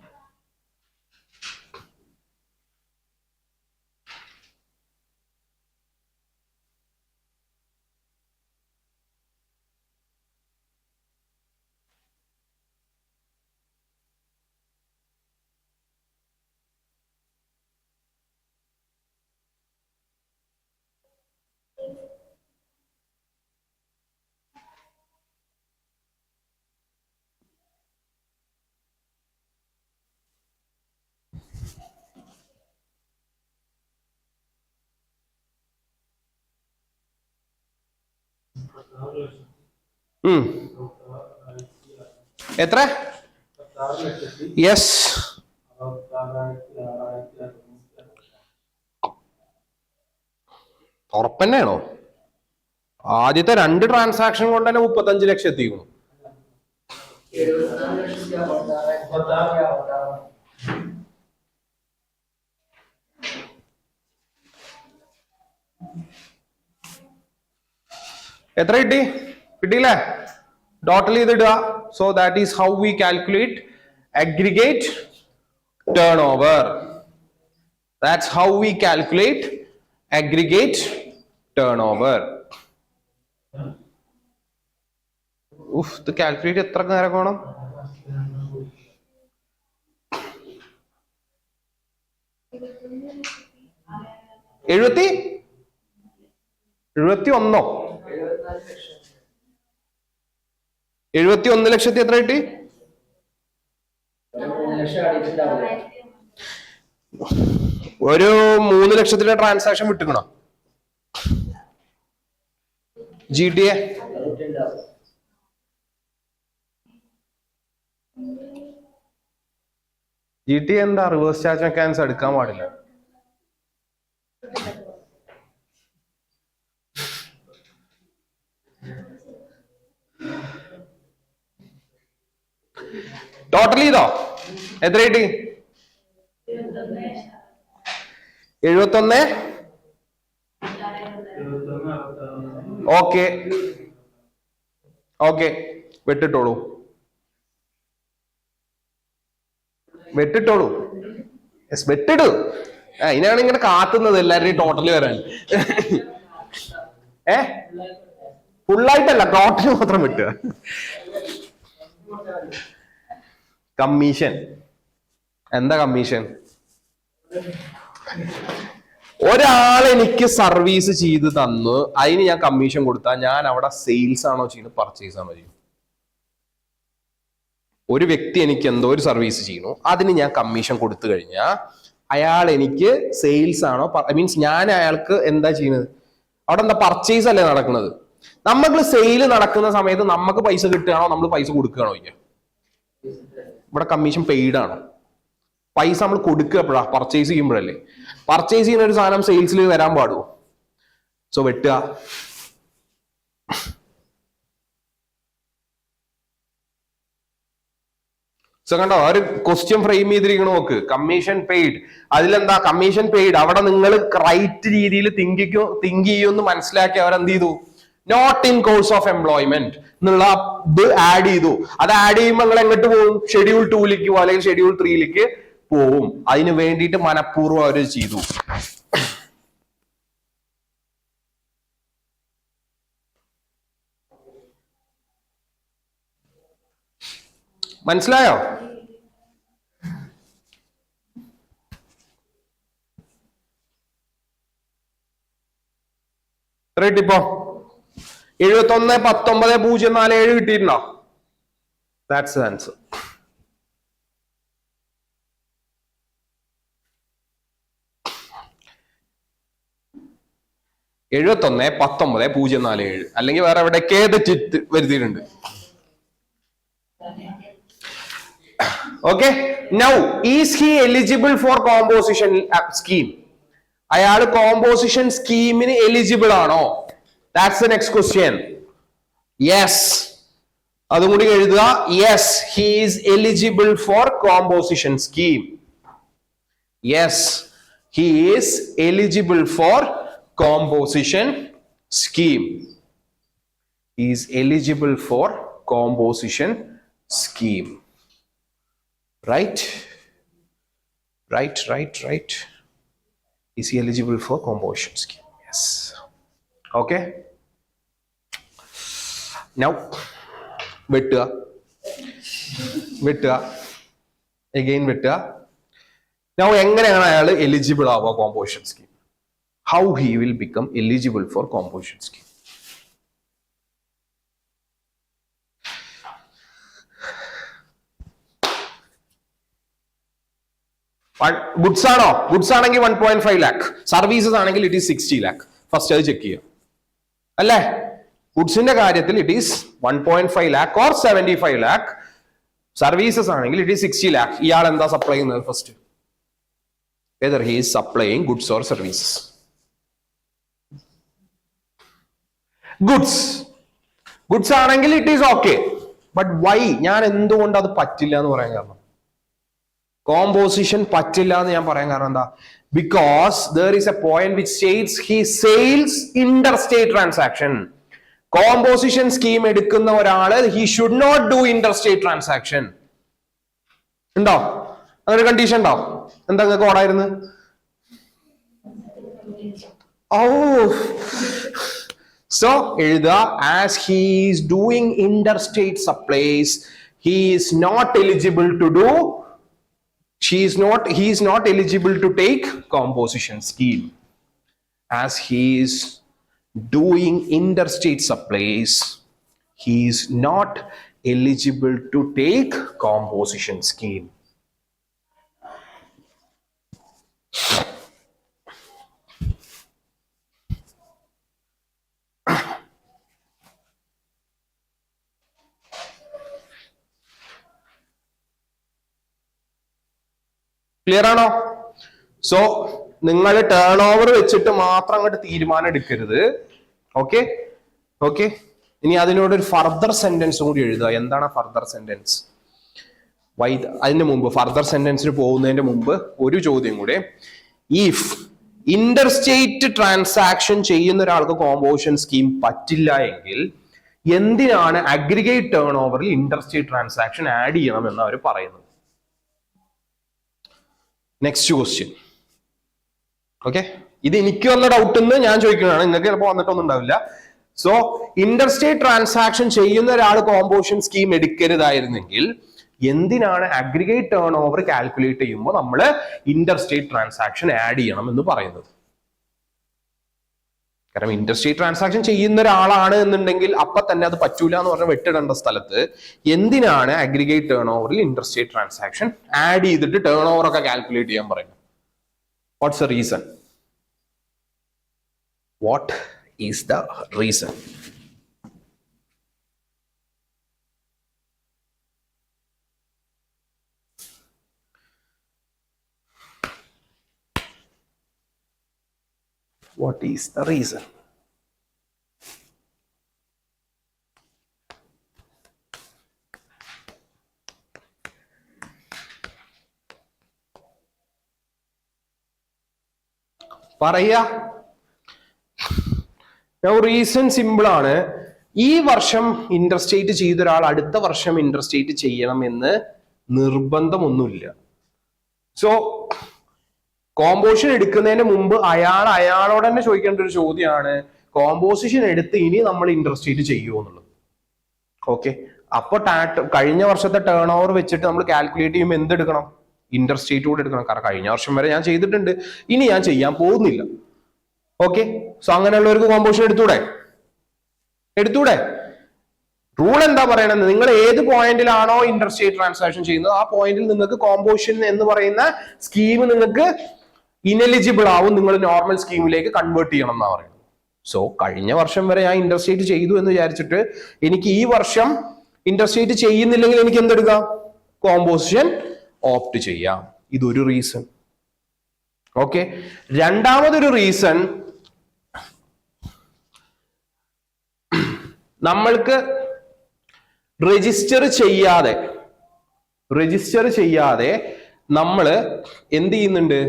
എത്ര? യെസ്, ഉറപ്പന്നെയാണോ? ആദ്യത്തെ 2 ട്രാൻസാക്ഷൻ കൊണ്ട് തന്നെ 35 ലക്ഷം എത്തിക്കുന്നു. എത്ര കിട്ടി? കിട്ടിയില്ലേ? ടോട്ടൽ ചെയ്തിടുക. So that is how we calculate aggregate turnover. That's how we calculate aggregate turnover. ഇത് കാൽക്കുലേറ്റ് എത്ര നേരം വേണം? എഴുപത്തി ഒന്നോ 71 ലക്ഷത്തി എത്ര കിട്ടി? ഒരു 3 ലക്ഷത്തിന്റെ ട്രാൻസാക്ഷൻ വിട്ടുക്കണോ GTA? GTA എന്താ റിവേഴ്സ് ചാർജ് മെക്കാനിസം എടുക്കാൻ പാടില്ല. ടോട്ടലി ഇതോ എത്ര കിട്ടി? 71. ഓക്കെ വെട്ടിട്ടോളൂ. വെട്ടിടൂ. അതിനാണ് ഇങ്ങനെ കാത്തുന്നത് എല്ലാവരുടെയും ടോട്ടല് വരാൻ. ഫുള്ളായിട്ടല്ല, ടോട്ടല് മാത്രം വെട്ടുക. കമ്മീഷൻ എന്താ? കമ്മീഷൻ ഒരാൾ എനിക്ക് സർവീസ് ചെയ്ത് തന്നു, അതിന് ഞാൻ കമ്മീഷൻ കൊടുത്താൽ ഞാൻ അവിടെ സെയിൽസ് ആണോ ചെയ്യുന്നത്, പർച്ചേസ് ആണോ ചെയ്യുന്നത്? ഒരു വ്യക്തി എനിക്ക് എന്തോ ഒരു സർവീസ് ചെയ്യുന്നു, അതിന് ഞാൻ കമ്മീഷൻ കൊടുത്തു കഴിഞ്ഞാൽ അയാൾ എനിക്ക് സെയിൽസ് ആണോ, മീൻസ് ഞാൻ അയാൾക്ക് എന്താ ചെയ്യുന്നത്? അവിടെ എന്താ പർച്ചേസ് അല്ലേ നടക്കുന്നത്? നമുക്ക് സെയിൽ നടക്കുന്ന സമയത്ത് നമുക്ക് പൈസ കിട്ടുകയാണോ, നമ്മൾ പൈസ കൊടുക്കുകയാണോ? ഇവിടെ കമ്മീഷൻ പെയ്ഡ് ആണ്. പൈസ നമ്മൾ കൊടുക്കുക എപ്പോഴാ? പർച്ചേസ് ചെയ്യുമ്പോഴല്ലേ. പർച്ചേസ് ചെയ്യുന്ന ഒരു സാധനം സെയിൽസിൽ വരാൻ പാടുമോ? സോ വെട്ടുക. സോ കണ്ടോ, ഒരു ക്വസ്റ്റ്യൻ ഫ്രെയിം ചെയ്തിരിക്കണ നോക്ക്. കമ്മീഷൻ പെയ്ഡ്, അതിലെന്താ കമ്മീഷൻ പെയ്ഡ്? അവിടെ നിങ്ങൾ റൈറ്റ് രീതിയിൽ തിങ്ക് ചെയ്യുമെന്ന് മനസ്സിലാക്കി അവരെന്ത് ചെയ്തു? Not in course of employment എന്നുള്ള ഇത് ആഡ് ചെയ്തു. അത് ആഡ് ചെയ്യുമ്പോൾ നിങ്ങൾ എങ്ങോട്ട് പോകും? ഷെഡ്യൂൾ 2ലേക്ക് പോകും, അല്ലെങ്കിൽ ഷെഡ്യൂൾ 3ലേക്ക് പോവും. അതിന് വേണ്ടിയിട്ട് മനഃപൂർവ്വം അവർ ചെയ്തു. മനസ്സിലായോ? ഇപ്പോ 71,19,047 കിട്ടിയിട്ടുണ്ടോ? That's the answer. എഴുപത്തൊന്ന് 19,047 അല്ലെങ്കിൽ വേറെ എവിടെയൊക്കെ തെറ്റ് വരുത്തിയിട്ടുണ്ട്. Okay, now is he eligible for composition scheme? അയാൾ കോമ്പോസിഷൻ സ്കീമിന് എലിജിബിൾ ആണോ? That's the next question. Yes, അതും കൂടി എഴുതുക. Yes, he is eligible for composition scheme. Yes, he is eligible four composition scheme. He is eligible for composition scheme. Right. Is he eligible for composition scheme? Yes. Okay. Now വെട്ടുക again വെട്ടുക. Now എങ്ങനെയാണ് അയാൾ eligible ആവുക composition scheme? How he will become eligible for composition scheme? Goods ആണോ? Goods ആണെങ്കിൽ 1.5 lakh. Services ആണെങ്കിൽ it is 60 lakh. First അത് check ചെയ്യാം അല്ലേ? ഗുഡ്സിന്റെ കാര്യത്തിൽ it is 1.5 lakh or 75 lakh. Services ആണെങ്കിൽ ഇറ്റ് ഈസ് 60 lakh. ഇയാൾ എന്താ സപ്ലൈ ചെയ്യുന്നത്? First whether he is supplying goods or services. Goods ആണെങ്കിൽ it is okay. But why? ഞാൻ എന്തുകൊണ്ട് അത് പറ്റില്ല എന്ന് പറയാൻ കാരണം, കോമ്പോസിഷൻ പറ്റില്ല എന്ന് ഞാൻ പറയാൻ കാരണം എന്താ? Because there is a point which states he sails interstate transaction. Composition scheme എടുക്കുന്ന ഒരാള് he should not do interstate transaction. ഉണ്ടോ അങ്ങനെ കണ്ടീഷൻ? ഉണ്ടോ? എന്താ നിങ്ങൾക്ക് ഓടായിരുന്നു? Oh, so as he is doing interstate supplies, he is not eligible to do. He is not eligible to take composition scheme. As he is doing interstate supplies, he is not eligible to take composition scheme. Clear ആണോ? So നിങ്ങൾ turn over വെച്ചിട്ട് മാത്രം അങ്ങോട്ട് തീരുമാനം എടുക്കരുത്. Okay okay. ഇനി അതിനോടൊരു further sentence കൂടി എഴുതുക. എന്താണ് ഫർദർ സെന്റൻസ്? അതിന് മുമ്പ് ഫർദർ സെന്റൻസിന് പോകുന്നതിന്റെ മുമ്പ് ഒരു ചോദ്യം കൂടെ. ഇഫ് ഇന്റർസ്റ്റേറ്റ് ട്രാൻസാക്ഷൻ ചെയ്യുന്ന ഒരാൾക്ക് കോമ്പോസിഷൻ സ്കീം പറ്റില്ല എങ്കിൽ എന്തിനാണ് അഗ്രിഗേറ്റ് ടേൺ ഓവറിൽ ഇന്റർസ്റ്റേറ്റ് ട്രാൻസാക്ഷൻ ആഡ് ചെയ്യണം എന്ന് അവർ പറയുന്നത്? Next question. ഓക്കെ, ഇത് എനിക്ക് വന്ന ഡൗട്ട് എന്ന് ഞാൻ ചോദിക്കുന്നതാണ്, നിങ്ങൾക്ക് ചിലപ്പോൾ വന്നിട്ടൊന്നും ഉണ്ടാവില്ല. സോ ഇന്റർസ്റ്റേറ്റ് ട്രാൻസാക്ഷൻ ചെയ്യുന്ന ഒരാൾ കോമ്പോസിഷൻ സ്കീം എടുക്കരുതായിരുന്നെങ്കിൽ എന്തിനാണ് അഗ്രിഗേറ്റ് ടേൺ ഓവർ കാൽക്കുലേറ്റ് ചെയ്യുമ്പോൾ നമ്മൾ ഇന്റർസ്റ്റേറ്റ് ട്രാൻസാക്ഷൻ ആഡ് ചെയ്യണം എന്ന് പറയുന്നത്? കാരണം ഇന്റർസ്റ്റേറ്റ് ട്രാൻസാക്ഷൻ ചെയ്യുന്ന ഒരാളാണ് എന്നുണ്ടെങ്കിൽ അപ്പൊ തന്നെ അത് പറ്റൂല എന്ന് പറഞ്ഞ് വെട്ടിടേണ്ട സ്ഥലത്ത് എന്തിനാണ് അഗ്രിഗേറ്റ് ടേൺ ഓവറിൽ ഇന്റർസ്റ്റേറ്റ് ട്രാൻസാക്ഷൻ ആഡ് ചെയ്തിട്ട് ടേൺ ഓവർ ഒക്കെ കാൽക്കുലേറ്റ് ചെയ്യാൻ പറയുന്നത്? What's the reason? What is the reason? What is the reason? പറയാ. റീസൺ സിമ്പിൾ ആണ്. ഈ വർഷം ഇന്റർസ്റ്റേറ്റ് ചെയ്ത ഒരാൾ അടുത്ത വർഷം ഇന്റർസ്റ്റേറ്റ് ചെയ്യണം എന്ന് നിർബന്ധമൊന്നുമില്ല. സോ കോമ്പോസിഷൻ എടുക്കുന്നതിന് മുമ്പ് അയാളോട് തന്നെ ചോദിക്കേണ്ട ഒരു ചോദ്യമാണ്, കോമ്പോസിഷൻ എടുത്ത് ഇനി നമ്മൾ ഇന്റർസ്റ്റേറ്റ് ചെയ്യുമോ എന്നുള്ളത്. ഓക്കെ, അപ്പൊ കഴിഞ്ഞ വർഷത്തെ ടേൺ ഓവർ വെച്ചിട്ട് നമ്മൾ കാൽക്കുലേറ്റ് ചെയ്യുമ്പോൾ എന്തെടുക്കണം? ഇന്റർസ്റ്റേറ്റ് കൂടെ എടുക്കണം. കാരണം കഴിഞ്ഞ വർഷം വരെ ഞാൻ ചെയ്തിട്ടുണ്ട്, ഇനി ഞാൻ ചെയ്യാൻ പോകുന്നില്ല. ഓക്കെ, സോ അങ്ങനെയുള്ളവർക്ക് കോമ്പോസിഷൻ എടുത്തൂടെ? റൂൾ എന്താ പറയണത്? നിങ്ങൾ ഏത് പോയിന്റിലാണോ ഇന്റർസ്റ്റേറ്റ് ട്രാൻസാക്ഷൻ ചെയ്യുന്നത് ആ പോയിന്റിൽ നിങ്ങൾക്ക് കോമ്പോസിഷൻ എന്ന് പറയുന്ന സ്കീം നിങ്ങൾക്ക് ഇനെലിജിബിൾ ആവും. നിങ്ങൾ നോർമൽ സ്കീമിലേക്ക് കൺവേർട്ട് ചെയ്യണം എന്നാ പറയുന്നത്. സോ കഴിഞ്ഞ വർഷം വരെ ഞാൻ ഇന്റർസ്റ്റേറ്റ് ചെയ്തു എന്ന് വിചാരിച്ചിട്ട് എനിക്ക് ഈ വർഷം ഇന്റർസ്റ്റേറ്റ് ചെയ്യുന്നില്ലെങ്കിൽ എനിക്ക് എന്തെടുക്കാം? കോമ്പോസിഷൻ ഓപ്റ്റ് ചെയ്യാം. ഇതൊരു റീസൺ. ഓക്കെ, രണ്ടാമതൊരു റീസൺ, നമ്മൾക്ക് രജിസ്റ്റർ ചെയ്യാതെ നമ്മൾ എന്ത് ചെയ്യുന്നുണ്ട്?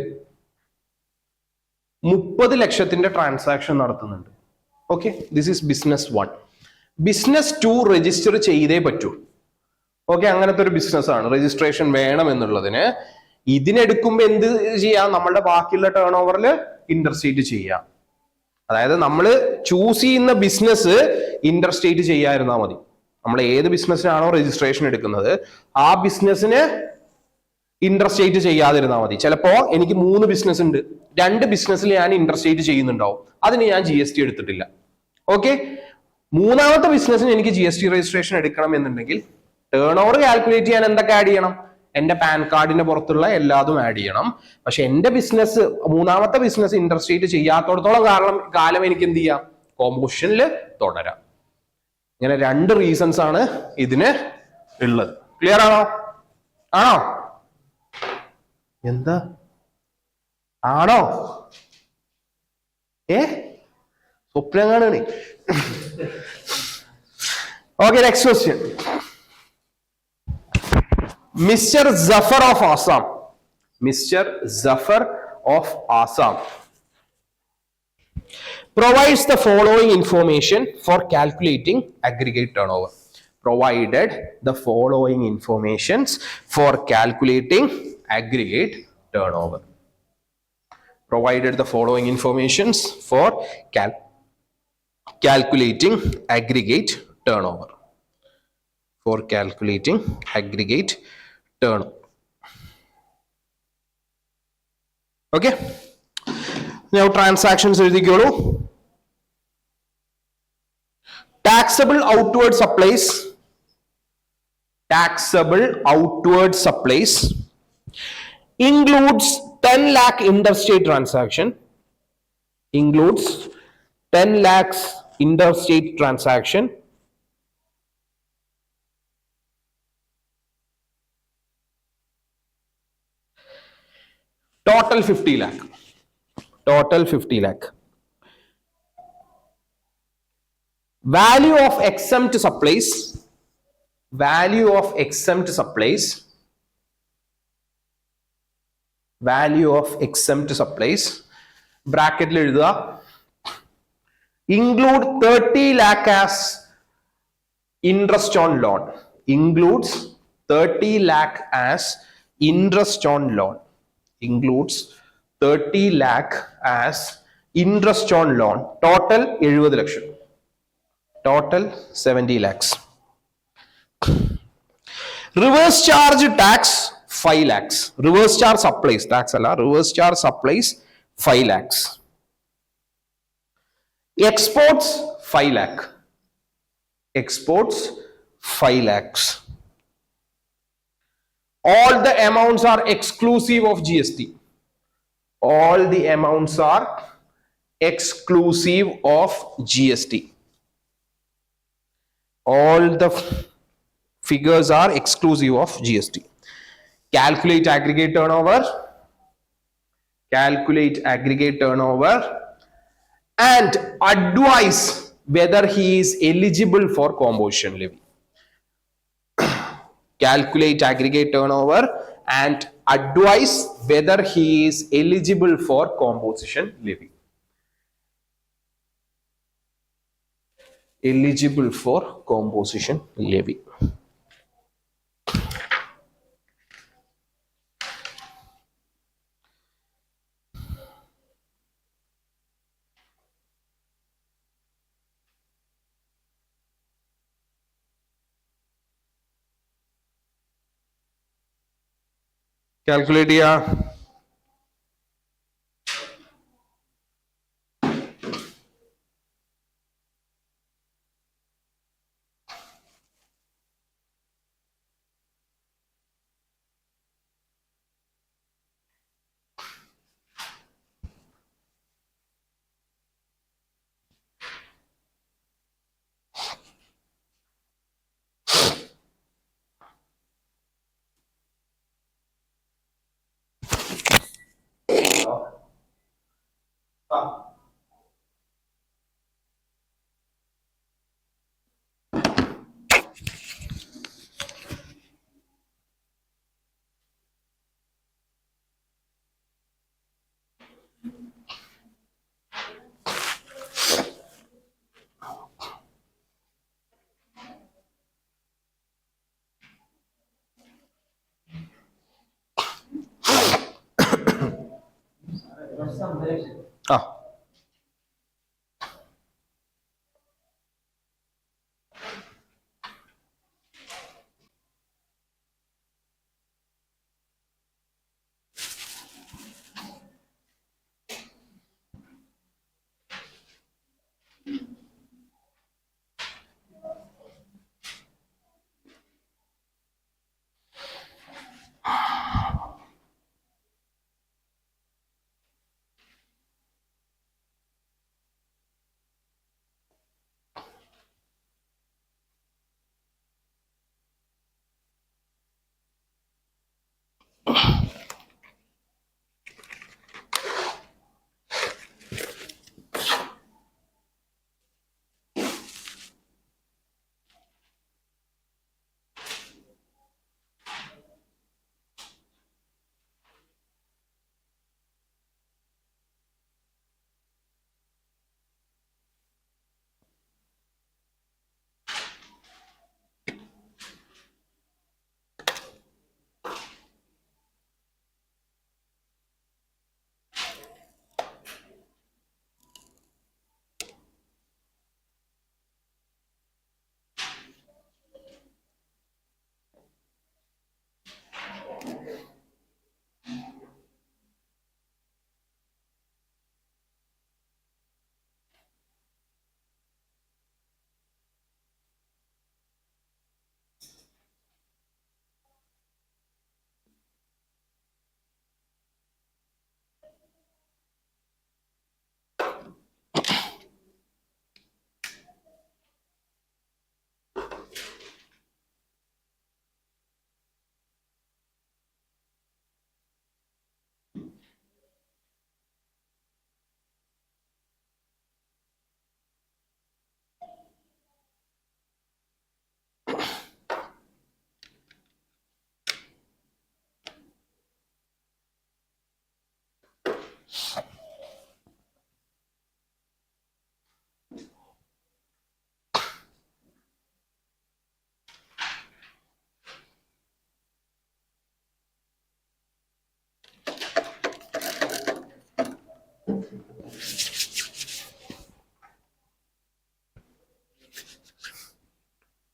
30 ലക്ഷത്തിന്റെ ട്രാൻസാക്ഷൻ നടത്തുന്നുണ്ട്. Okay, this is business 1. Business 2 register ചെയ്തേ പറ്റൂ. ഓക്കെ, അങ്ങനത്തെ ഒരു ബിസിനസ് ആണ്, രജിസ്ട്രേഷൻ വേണം എന്നുള്ളതിന്. ഇതിനെടുക്കുമ്പോൾ എന്ത് ചെയ്യാം? നമ്മളുടെ ബാക്കിയുള്ള ടേൺ ഓവറിൽ ഇന്റർസ്റ്റേറ്റ് ചെയ്യാം. അതായത് നമ്മൾ ചൂസ് ചെയ്യുന്ന ബിസിനസ് ഇന്റർസ്റ്റേറ്റ് ചെയ്യാതിരുന്നാൽ മതി. നമ്മൾ ഏത് ബിസിനസ്സിനാണോ രജിസ്ട്രേഷൻ എടുക്കുന്നത് ആ ബിസിനസ്സിന് ഇന്റർസ്റ്റേറ്റ് ചെയ്യാതിരുന്നാൽ മതി. ചിലപ്പോ എനിക്ക് 3 ബിസിനസ് ഉണ്ട്, 2 ബിസിനസ്സിൽ ഞാൻ ഇന്റർസ്റ്റേറ്റ് ചെയ്യുന്നുണ്ടാവും, അതിന് ഞാൻ GST എടുത്തിട്ടില്ല. ഓക്കെ, മൂന്നാമത്തെ ബിസിനസ്സിന് എനിക്ക് GST രജിസ്ട്രേഷൻ എടുക്കണം എന്നുണ്ടെങ്കിൽ ടേൺ ഓവർ കാൽക്കുലേറ്റ് ചെയ്യാൻ എന്തൊക്കെ ആഡ് ചെയ്യണം? എന്റെ പാൻ കാർഡിന്റെ പുറത്തുള്ള എല്ലാതും ആഡ് ചെയ്യണം. പക്ഷെ എന്റെ ബിസിനസ്, മൂന്നാമത്തെ ബിസിനസ് ഇന്റർസ്റ്റേറ്റ് ചെയ്യാത്തോടത്തോളം കാലം എനിക്ക് എന്ത് ചെയ്യാം? കോമ്പോസിഷനിൽ തുടരാം. ഇങ്ങനെ 2 റീസൺസ് ആണ് ഇതിന് ഉള്ളത്. ക്ലിയർ ആണോ? എന്താ ആണോ? സ്വപ്നം കാണണേ. Okay, next question. Mr. Zafar of Assam provides the following information for calculating aggregate turnover. Provided the following informations for calculating aggregate turnover. provided the following informations for calculating aggregate turnover. For calculating aggregate turnover. Okay. Now transactions എഴുതിക്കോളൂ. Taxable outward supplies. Taxable outward supplies includes 10 lakh interstate transaction. Includes 10 lakhs interstate transaction. Total 50 lakh. Total 50 lakh. Value of exempt supplies. Value of exempt supplies. Value of exempt supplies. Bracket എഴുതുക. Include 30 lakh as interest on loan. Includes 30 lakh as interest on loan. Includes 30 lakh as interest on loan. Total 70 lakh. Total 70 lakhs. Reverse charge tax 5 lakhs. Reverse charge supplies tax alla. Reverse charge supplies 5 lakhs. Exports 5 lakh. Exports 5 lakhs. All the amounts are exclusive of GST. All the amounts are exclusive of GST. All the figures are exclusive of GST. Calculate aggregate turnover. Calculate aggregate turnover and advise whether he is eligible for composition levy. Calculate aggregate turnover and advise whether he is eligible for composition levy. Eligible for composition levy. Calculate ചെയ്യാം.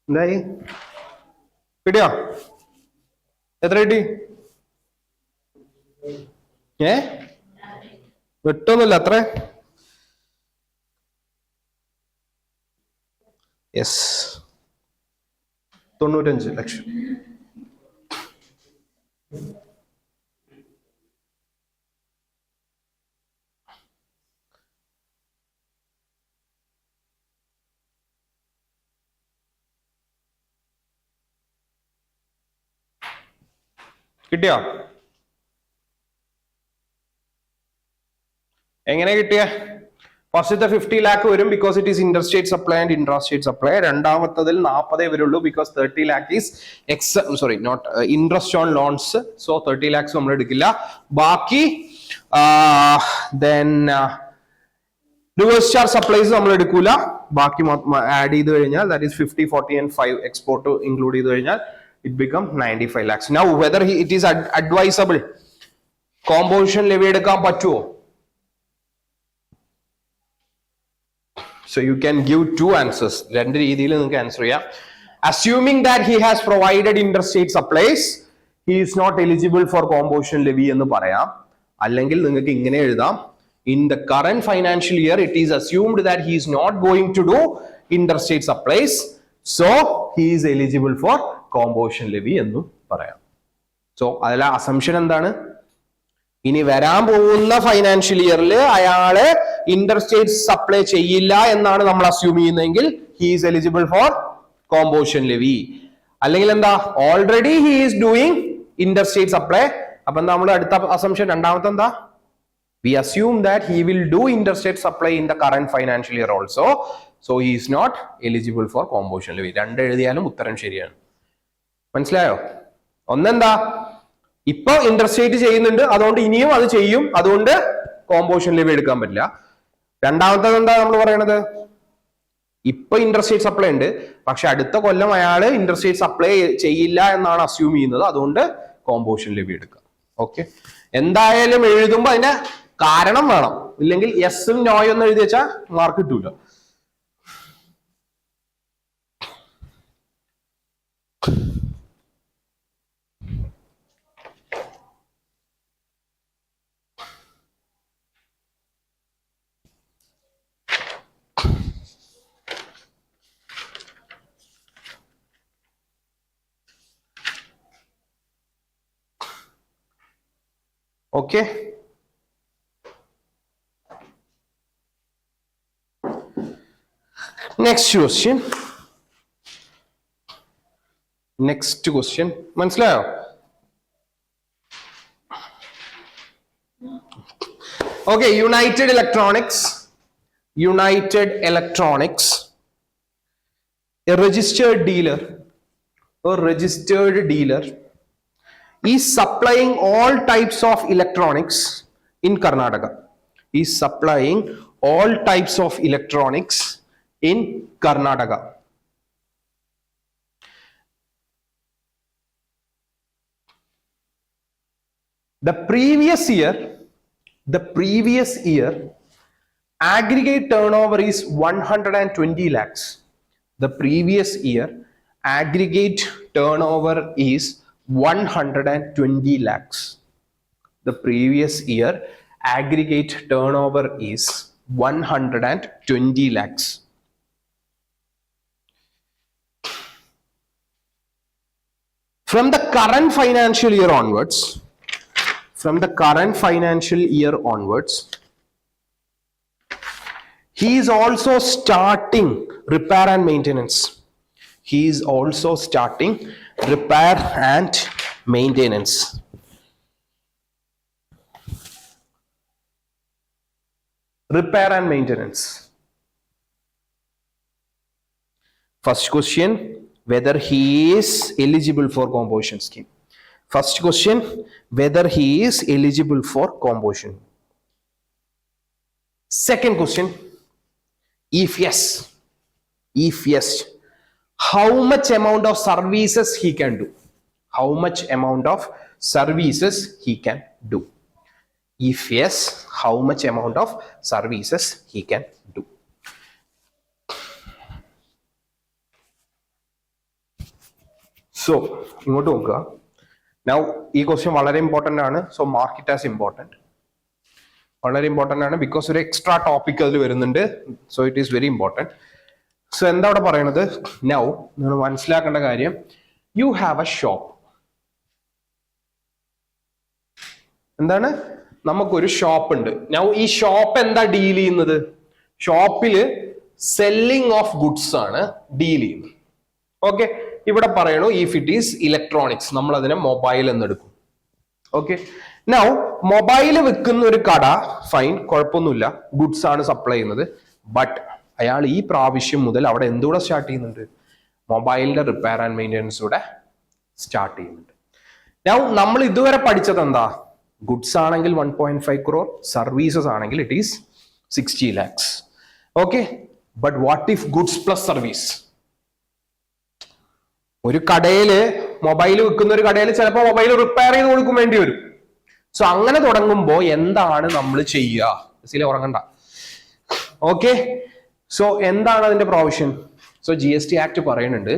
എന്തായി? കിട്ടിയോ? എത്ര കിട്ടി? വെട്ടൊന്നുമില്ല അത്ര. Yes, 95 ലക്ഷം. കിട്ടിയോ? എങ്ങനെ കിട്ടിയ? ഫസ്റ്റത്തെ 50 lakh വരും because it is interstate supply and intrastate supply. രണ്ടാമത്തതിൽ 40 വരുള്ളൂ because 30 lakh is not interest on loans. So 30 lakhs നമ്മൾ എടുക്കില്ല. ബാക്കി റിവേഴ്സ് ചാർജ് സപ്ലൈസ് നമ്മൾ എടുക്കൂല. ബാക്കി ആഡ് ചെയ്ത് കഴിഞ്ഞാൽ that is 50, 40 and 5 export include ചെയ്ത് കഴിഞ്ഞാൽ it become 95 lakhs. Now whether it is advisable composition levy എടുക്കാൻ പറ്റുമോ? So you can give two answers. രണ്ട് രീതിയിൽ നിങ്ങൾക്ക് ആൻസർ ചെയ്യാം. Assuming that he has provided interstate supplies, he is not eligible for composition levy എന്ന് പറയാം. അല്ലെങ്കിൽ നിങ്ങൾക്ക് ഇങ്ങനെ എഴുതാം, in the current financial year it is assumed that he is not going to do interstate supplies, so he is eligible for composition levy എന്ന് പറയാം. So അതിലെ assumption എന്താണ്? ഇനി വരാൻ പോകുന്ന ഫൈനാൻഷ്യൽ ഇയറിൽ അയാള് ഇന്റർസ്റ്റേറ്റ് സപ്ലൈ ചെയ്യില്ല എന്നാണ് നമ്മൾ അസ്യൂം ചെയ്യുന്നതെങ്കിൽ he is eligible for composition levy. അല്ലെങ്കിൽ എന്താ, already he is doing interstate supply. അപ്പൊ എന്താ നമ്മൾ അടുത്ത അസംഷൻ? രണ്ടാമത്തെ എന്താ? We assume that he will do interstate supply in the current financial year also, so he is not eligible for composition levy. രണ്ട് എഴുതിയാലും ഉത്തരം ശരിയാണ്. മനസ്സിലായോ? ഒന്നെന്താ, ഇപ്പൊ ഇന്റർസ്റ്റേറ്റ് ചെയ്യുന്നുണ്ട്, അതുകൊണ്ട് ഇനിയും അത് ചെയ്യും, അതുകൊണ്ട് കോമ്പോസിഷൻ ലെവി എടുക്കാൻ പറ്റില്ല. രണ്ടാമത്തത് എന്താ നമ്മൾ പറയണത്? ഇപ്പൊ ഇന്റർസ്റ്റേറ്റ് സപ്ലൈ ഉണ്ട്, പക്ഷെ അടുത്ത കൊല്ലം അയാള് ഇന്റർസ്റ്റേറ്റ് സപ്ലൈ ചെയ്യില്ല എന്നാണ് അസ്യൂം ചെയ്യുന്നത്, അതുകൊണ്ട് കോമ്പോസിഷൻ ലെവി എടുക്കാം. ഓക്കെ, എന്തായാലും എഴുതുമ്പോ അതിന്റെ കാരണം വേണം, ഇല്ലെങ്കിൽ യെസും നോയും എന്ന് എഴുതി വെച്ചാൽ മാർക്ക് കിട്ടൂല. Okay, next question. മനസ്സിലായോ? Okay, United Electronics, a registered dealer is supplying all types of electronics in Karnataka. The previous year aggregate turnover is 120 lakhs. The previous year aggregate turnover is 120 lakhs. The previous year aggregate turnover is 120 lakhs. From the current financial year onwards, he is also starting repair and maintenance. First question, whether he is eligible for composition scheme. Second question, if yes, how much amount of services he can do? How much amount of services he can do? If yes, how much amount of services he can do? So, ഇങ്ങോട്ട് നോക്കുക. Now, ഈ question വളരെ important ആണ്. So, mark it as important. വളരെ important ആണ് because ഒരു extra topic അതിൽ വരുന്നുണ്ട്. So it is very important. So എന്താ അവിടെ പറയണത്? നൗ നിങ്ങൾ മനസ്സിലാക്കേണ്ട കാര്യം, യു ഹാവ് എ ഷോപ്പ്. എന്താണ്? നമുക്കൊരു ഷോപ്പ് ഉണ്ട്. നൗ ഈ ഷോപ്പ് എന്താ ഡീൽ ചെയ്യുന്നത്? ഷോപ്പില് സെല്ലിംഗ് ഓഫ് ഗുഡ്സ് ആണ് ഡീൽ ചെയ്യുന്നത്. ഓക്കെ, ഇവിടെ പറയണു ഇഫ് ഇറ്റ് ഈസ് ഇലക്ട്രോണിക്സ്, നമ്മൾ അതിനെ മൊബൈൽ എന്നെടുക്കും. ഓക്കെ, നൗ മൊബൈല് വിൽക്കുന്ന ഒരു കട, ഫൈൻ, കുഴപ്പമൊന്നുമില്ല, ഗുഡ്സ് ആണ് സപ്ലൈ ചെയ്യുന്നത്. ബട്ട് അയാൾ ഈ പ്രാവശ്യം മുതൽ അവിടെ എന്തുകൂടെ സ്റ്റാർട്ട് ചെയ്യുന്നുണ്ട്? മൊബൈലിന്റെ റിപ്പയർ ആൻഡ് മെയിൻ്റെനൻസ് കൂടെ സ്റ്റാർട്ട് ചെയ്യുന്നുണ്ട്. നൗ നമ്മൾ ഇതുവരെ പഠിച്ചത് എന്താ? ഗുഡ്സ് ആണെങ്കിൽ 1.5 crore, സർവീസസ് ആണെങ്കിൽ it is 60 lakhs. Okay, but what if goods plus service? ഒരു കടയില്, മൊബൈൽ വിൽക്കുന്ന ഒരു കടയിൽ ചിലപ്പോൾ മൊബൈൽ റിപ്പയർ ചെയ്ത് കൊടുക്കും വേണ്ടി വരും. സോ അങ്ങനെ തുടങ്ങുമ്പോൾ എന്താണ് നമ്മൾ ചെയ്യുക? ഉറങ്ങണ്ട. ഓക്കെ, സോ എന്താണ് അതിന്റെ പ്രൊവിഷൻ? സോ GST ആക്ട് പറയുന്നുണ്ട്,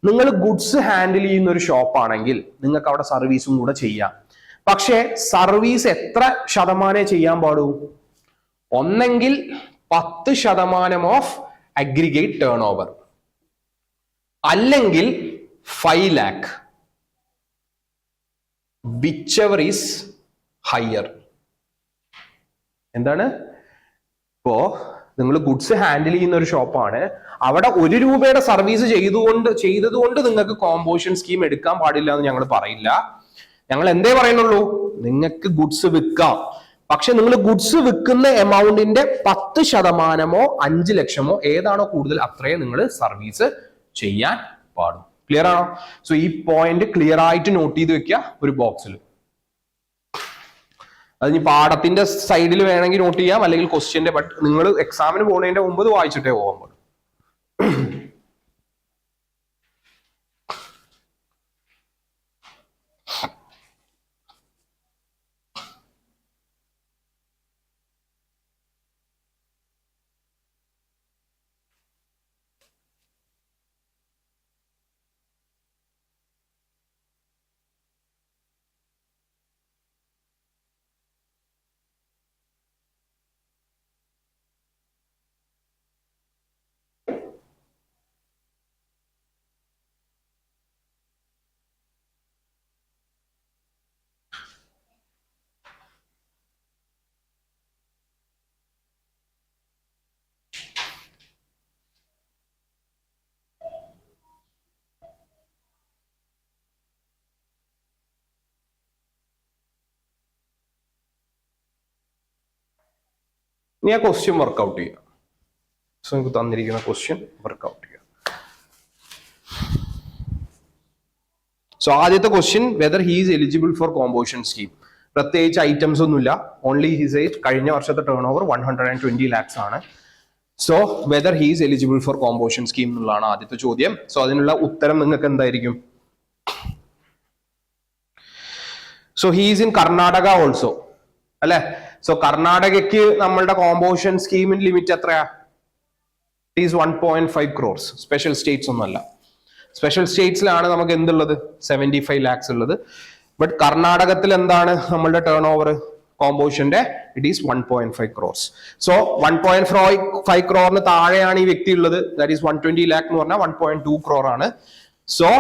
നിങ്ങൾ ഗുഡ്സ് ഹാൻഡിൽ ചെയ്യുന്ന ഒരു ഷോപ്പ് ആണെങ്കിൽ നിങ്ങൾക്ക് അവിടെ സർവീസും കൂടെ ചെയ്യാം. പക്ഷേ സർവീസ് എത്ര ശതമാനം ചെയ്യാൻ പാടൂ? ഒന്നെങ്കിൽ 10% ഓഫ് അഗ്രിഗേറ്റ് ടേൺ ഓവർ, അല്ലെങ്കിൽ 5 lakh, whichever is higher. എന്താണ്? ഇപ്പോ നിങ്ങൾ ഗുഡ്സ് ഹാൻഡിൽ ചെയ്യുന്ന ഒരു ഷോപ്പാണ്, അവിടെ 1 രൂപയുടെ സർവീസ് ചെയ്തതുകൊണ്ട് നിങ്ങൾക്ക് കോമ്പോസിഷൻ സ്കീം എടുക്കാൻ പാടില്ല എന്ന് ഞങ്ങൾ പറയില്ല. ഞങ്ങൾ എന്തേ പറയുന്നുള്ളൂ? നിങ്ങൾക്ക് ഗുഡ്സ് വിൽക്കാം, പക്ഷെ നിങ്ങൾ ഗുഡ്സ് വിൽക്കുന്ന എമൗണ്ടിന്റെ 10%, 5 ലക്ഷമോ ഏതാണോ കൂടുതൽ അത്രയും നിങ്ങൾ സർവീസ് ചെയ്യാൻ പാടും. ക്ലിയർ ആണോ? സോ ഈ പോയിന്റ് ക്ലിയർ ആയിട്ട് നോട്ട് ചെയ്ത് വെക്കുക ഒരു ബോക്സിൽ. അത് പാഠത്തിന്റെ സൈഡിൽ വേണമെങ്കിൽ നോട്ട് ചെയ്യാം, അല്ലെങ്കിൽ ക്വസ്റ്റ്യന്റെ, ബട്ട് നിങ്ങൾ എക്സാമിന് പോകുന്നതിന്റെ മുമ്പ് വായിച്ചിട്ടേ പോകാൻ പാടും. ഇനി ആ ക്വസ്റ്റ്യൻ വർക്ക്ഔട്ട് ചെയ്യുക. സോ നിങ്ങൾക്ക് തന്നിരിക്കുന്ന ക്വസ്റ്റ്യൻ വർക്ക്ഔട്ട് ചെയ്യുക. സോ ആദ്യത്തെ question, whether he is eligible for composition scheme. പ്രത്യേകിച്ച് ഐറ്റംസ് ഒന്നുമില്ല, ഓൺലി ഹിസ് ഏജ്, കഴിഞ്ഞ വർഷത്തെ ടേൺ ഓവർ 120 lakhs ആണ്. So whether he is eligible for composition scheme എന്നുള്ളതാണ് ആദ്യത്തെ ചോദ്യം. സോ അതിനുള്ള ഉത്തരം നിങ്ങൾക്ക് എന്തായിരിക്കും? So he is in Karnataka also, അല്ലെ? സോ കർണാടകയ്ക്ക് നമ്മളുടെ കോമ്പോസിഷൻ സ്കീമിന്റെ ലിമിറ്റ് എത്രയാ? It is 1.5 crores. Special States ഒന്നുമല്ല. സ്പെഷ്യൽ സ്റ്റേറ്റ്സിലാണ് നമുക്ക് എന്തുള്ളത്? 75 lakhs ഉള്ളത്. ബട്ട് കർണാടകത്തിൽ എന്താണ് നമ്മളുടെ ടേൺ ഓവർ കോമ്പോസിഷന്റെ? It is 1.5 crores. So 1.5 crore താഴെയാണ് ഈ വ്യക്തി ഉള്ളത്. ദാറ്റ് ഈസ് 120 lakh എന്ന് പറഞ്ഞാൽ 1.2 crore ആണ്. So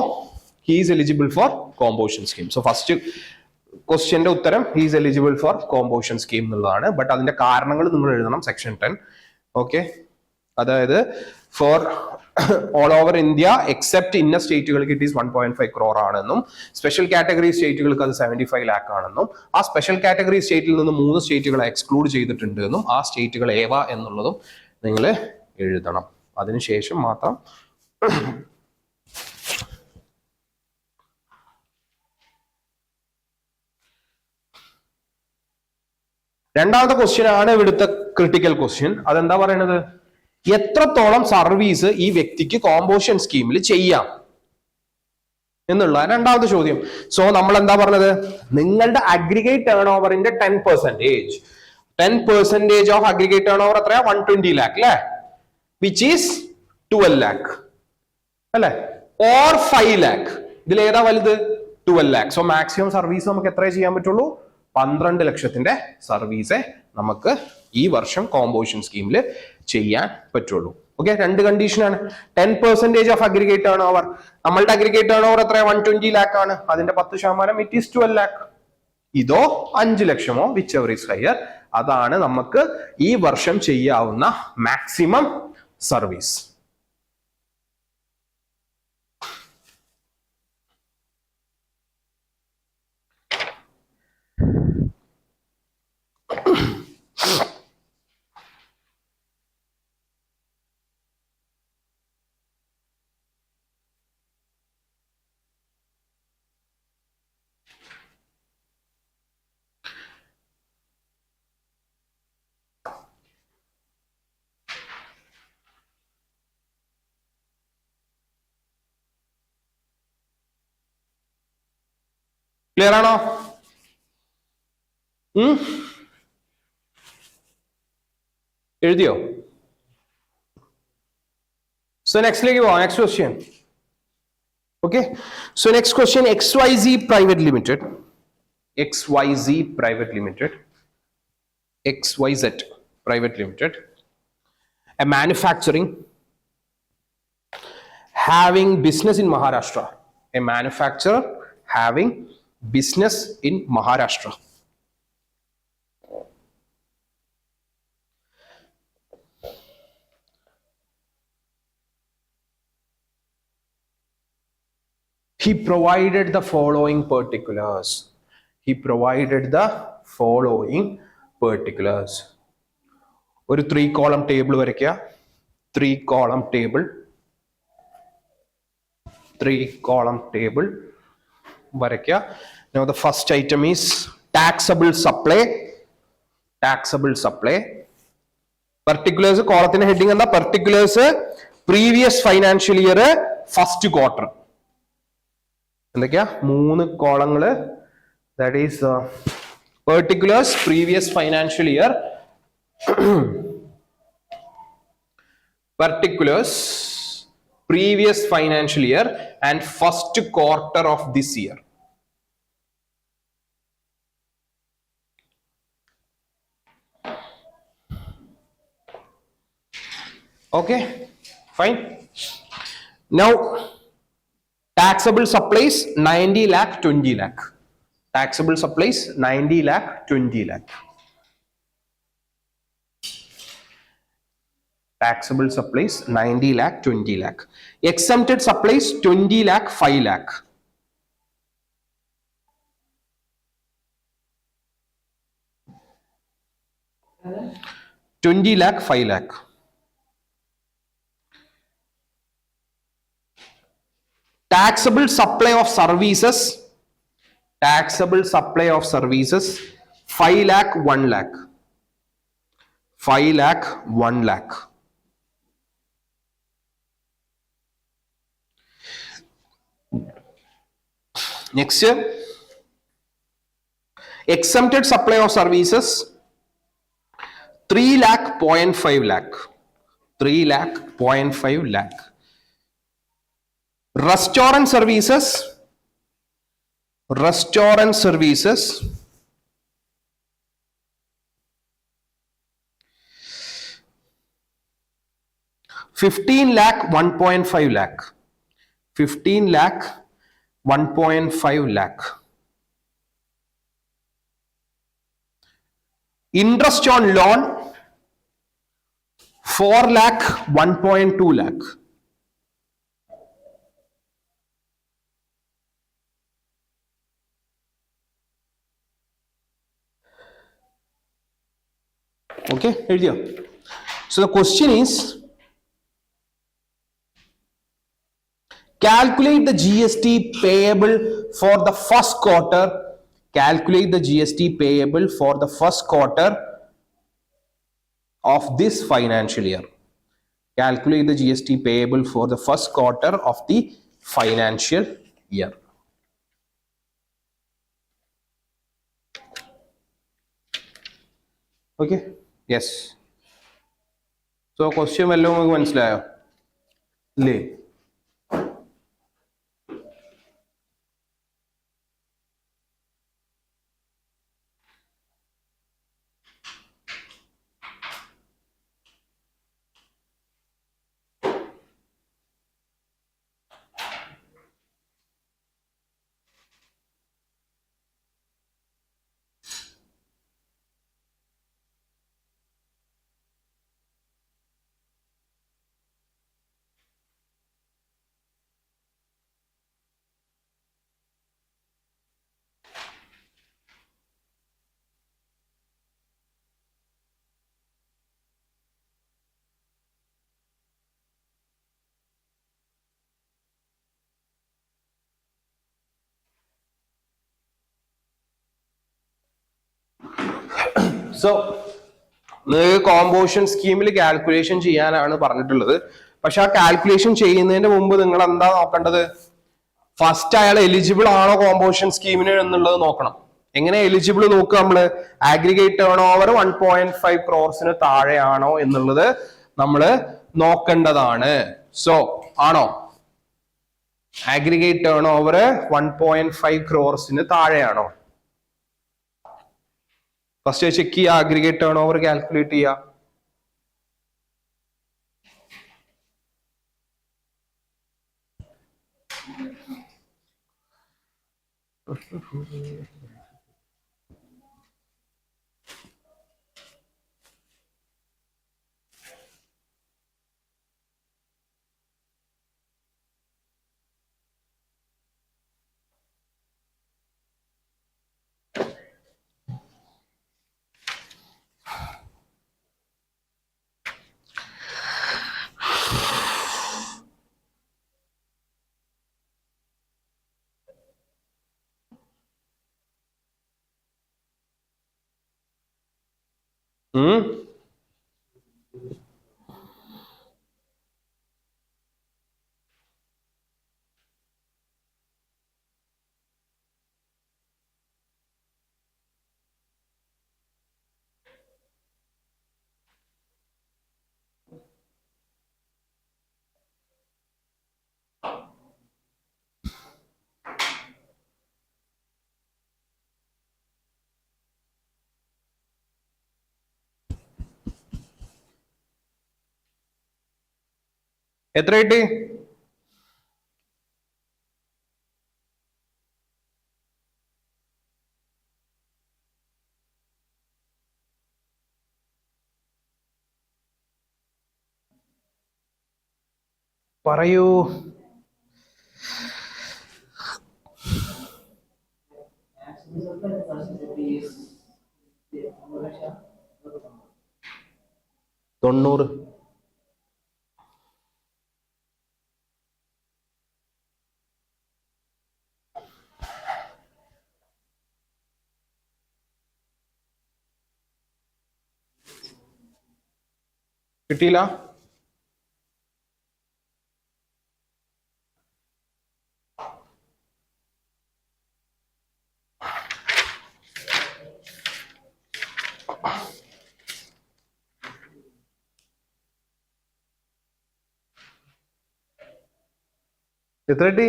he is eligible for composition scheme. So first ക്വസ്റ്റ്യന്റെ ഉത്തരം he is eligible for composition scheme എന്നുള്ളതാണ്. ബട്ട് അതിന്റെ കാരണങ്ങൾ നിങ്ങൾ എഴുതണം സെക്ഷൻ 10. ഓക്കെ, അതായത് for all over India except ഇന്ന സ്റ്റേറ്റുകൾക്ക് ഇറ്റ് ഈസ് 1.5 crore ആണെന്നും, സ്പെഷ്യൽ കാറ്റഗറി സ്റ്റേറ്റുകൾക്ക് അത് 75 lakh ആണെന്നും, ആ സ്പെഷ്യൽ കാറ്റഗറി സ്റ്റേറ്റിൽ നിന്ന് 3 സ്റ്റേറ്റുകളെ എക്സ്ക്ലൂഡ് ചെയ്തിട്ടുണ്ട് എന്നും, ആ സ്റ്റേറ്റുകൾ ഏവ എന്നുള്ളതും നിങ്ങൾ എഴുതണം. അതിനുശേഷം മാത്രം രണ്ടാമത്തെ ക്വസ്റ്റ്യൻ ആണ് ഇവിടുത്തെ ക്രിട്ടിക്കൽ ക്വസ്റ്റ്യൻ. അതെന്താ പറയണത്? എത്രത്തോളം സർവീസ് ഈ വ്യക്തിക്ക് കോമ്പോസിഷൻ സ്കീമിൽ ചെയ്യാം എന്നുള്ള രണ്ടാമത്തെ ചോദ്യം. സോ നമ്മൾ എന്താ പറഞ്ഞത്? നിങ്ങളുടെ അഗ്രിഗേറ്റ് ടേൺ ഓവറിന്റെ 10% ഓഫ് അഗ്രിഗേറ്റ് ടേൺ ഓവർ എത്രയാ? 120 lakh അല്ലെ, വിച്ച് ഈസ് 12 lakh അല്ലെ, ഓർ 5 lakh. ഇതിൽ ഏതാ വലുത്? 12 lakh. സോ മാക്സിമം സർവീസ് നമുക്ക് എത്ര ചെയ്യാൻ പറ്റുള്ളൂ? 12 ലക്ഷത്തിന്റെ സർവീസേ നമുക്ക് ഈ വർഷം കോമ്പോസിഷൻ സ്കീമിൽ ചെയ്യാൻ പറ്റുള്ളൂ. ഓക്കെ, രണ്ട് കണ്ടീഷനാണ്. 10% ഓഫ് അഗ്രിഗേറ്റ് ടേൺ ഓവർ. നമ്മളുടെ അഗ്രിഗേറ്റ് ടേൺ ഓവർ എത്ര? 120 lakh ആണ്. അതിന്റെ 10% ഇറ്റ് ഈസ് 12 lakh. ഇതോ 5 ലക്ഷമോ, വിച്ച് എവർ ഈസ് ഹയർ, അതാണ് നമുക്ക് ഈ വർഷം ചെയ്യാവുന്ന മാക്സിമം സർവീസ്. ക്ലിയർ ആണോ? എഴുതിയോ? സോ നെക്സ്റ്റിലേക്ക് പോവാം. Next question. Okay, so next question. XYZ private limited, XYZ private limited, XYZ private limited, a manufacturing having business in Maharashtra, a manufacturer having business in Maharashtra. He provided the following particulars. He provided the following particulars. ഒരു 3 column table വരയ്ക്കുക. 3 column table. 3 column table വരയ്ക്കുക. Now the first item is taxable supply. Taxable supply. Particulars കോളത്തിന്റെ heading എന്താ? Particulars previous financial year first quarter. എന്തൊക്കെയാ? 3 കോളങ്ങള്. That is particulars previous financial year. Particulars previous financial year and first quarter of this year. Okay, fine. Now taxable supplies 90 lakh 20 lakh. Taxable supplies 90 lakh 20 lakh. Taxable supplies 90 lakh 20 lakh. Exempted supplies 20 lakh 5 lakh. $20 lakh 5 lakh. Taxable supply of services. Taxable supply of services 5 lakh 1 lakh. 5 lakh 1 lakh. Next year, exempted supply of services 3 lakh 0.5 lakh. 3 lakh 0.5 lakh. Restaurant services. Restaurant services 15 lakh 1.5 lakh. 15 lakh 1.5 lakh. Interest on loan 4 lakh 1.2 lakh. Okay, here you go. So the question is, calculate the GST payable for the first quarter calculate the GST payable for the first quarter of this financial year. Calculate the GST payable for the first quarter of the financial year. Okay, yes. So question value നമുക്ക് മനസ്സിലായോ ഇല്ലേ? So composition സ്കീമിൽ calculation ചെയ്യാനാണ് പറഞ്ഞിട്ടുള്ളത്. പക്ഷെ ആ calculation ചെയ്യുന്നതിന് മുമ്പ് നിങ്ങൾ എന്താ നോക്കേണ്ടത്? ഫസ്റ്റ് അയാൾ എലിജിബിൾ ആണോ കോമ്പോസിഷൻ സ്കീമിന് എന്നുള്ളത് നോക്കണം. എങ്ങനെ എലിജിബിൾ നോക്കുക? നമ്മള് ആഗ്രിഗേറ്റ് ടേൺ ഓവർ 1.5 crores താഴെയാണോ എന്നുള്ളത് നമ്മൾ നോക്കേണ്ടതാണ്. സോ ആണോ? ആഗ്രിഗേറ്റ് ടേൺ ഓവർ 1.5 crores താഴെയാണോ? ഫസ്റ്റ് ചെക്ക് ചെയ്യുക, ആഗ്രിഗേറ്റ് ടേൺ ഓവർ കാൽക്കുലേറ്റ് ചെയ്യുക. എത്ര കിട്ടി? പറയൂ. തൊണ്ണൂറ്. കിട്ടിയില്ല? എത്ര കിട്ടി?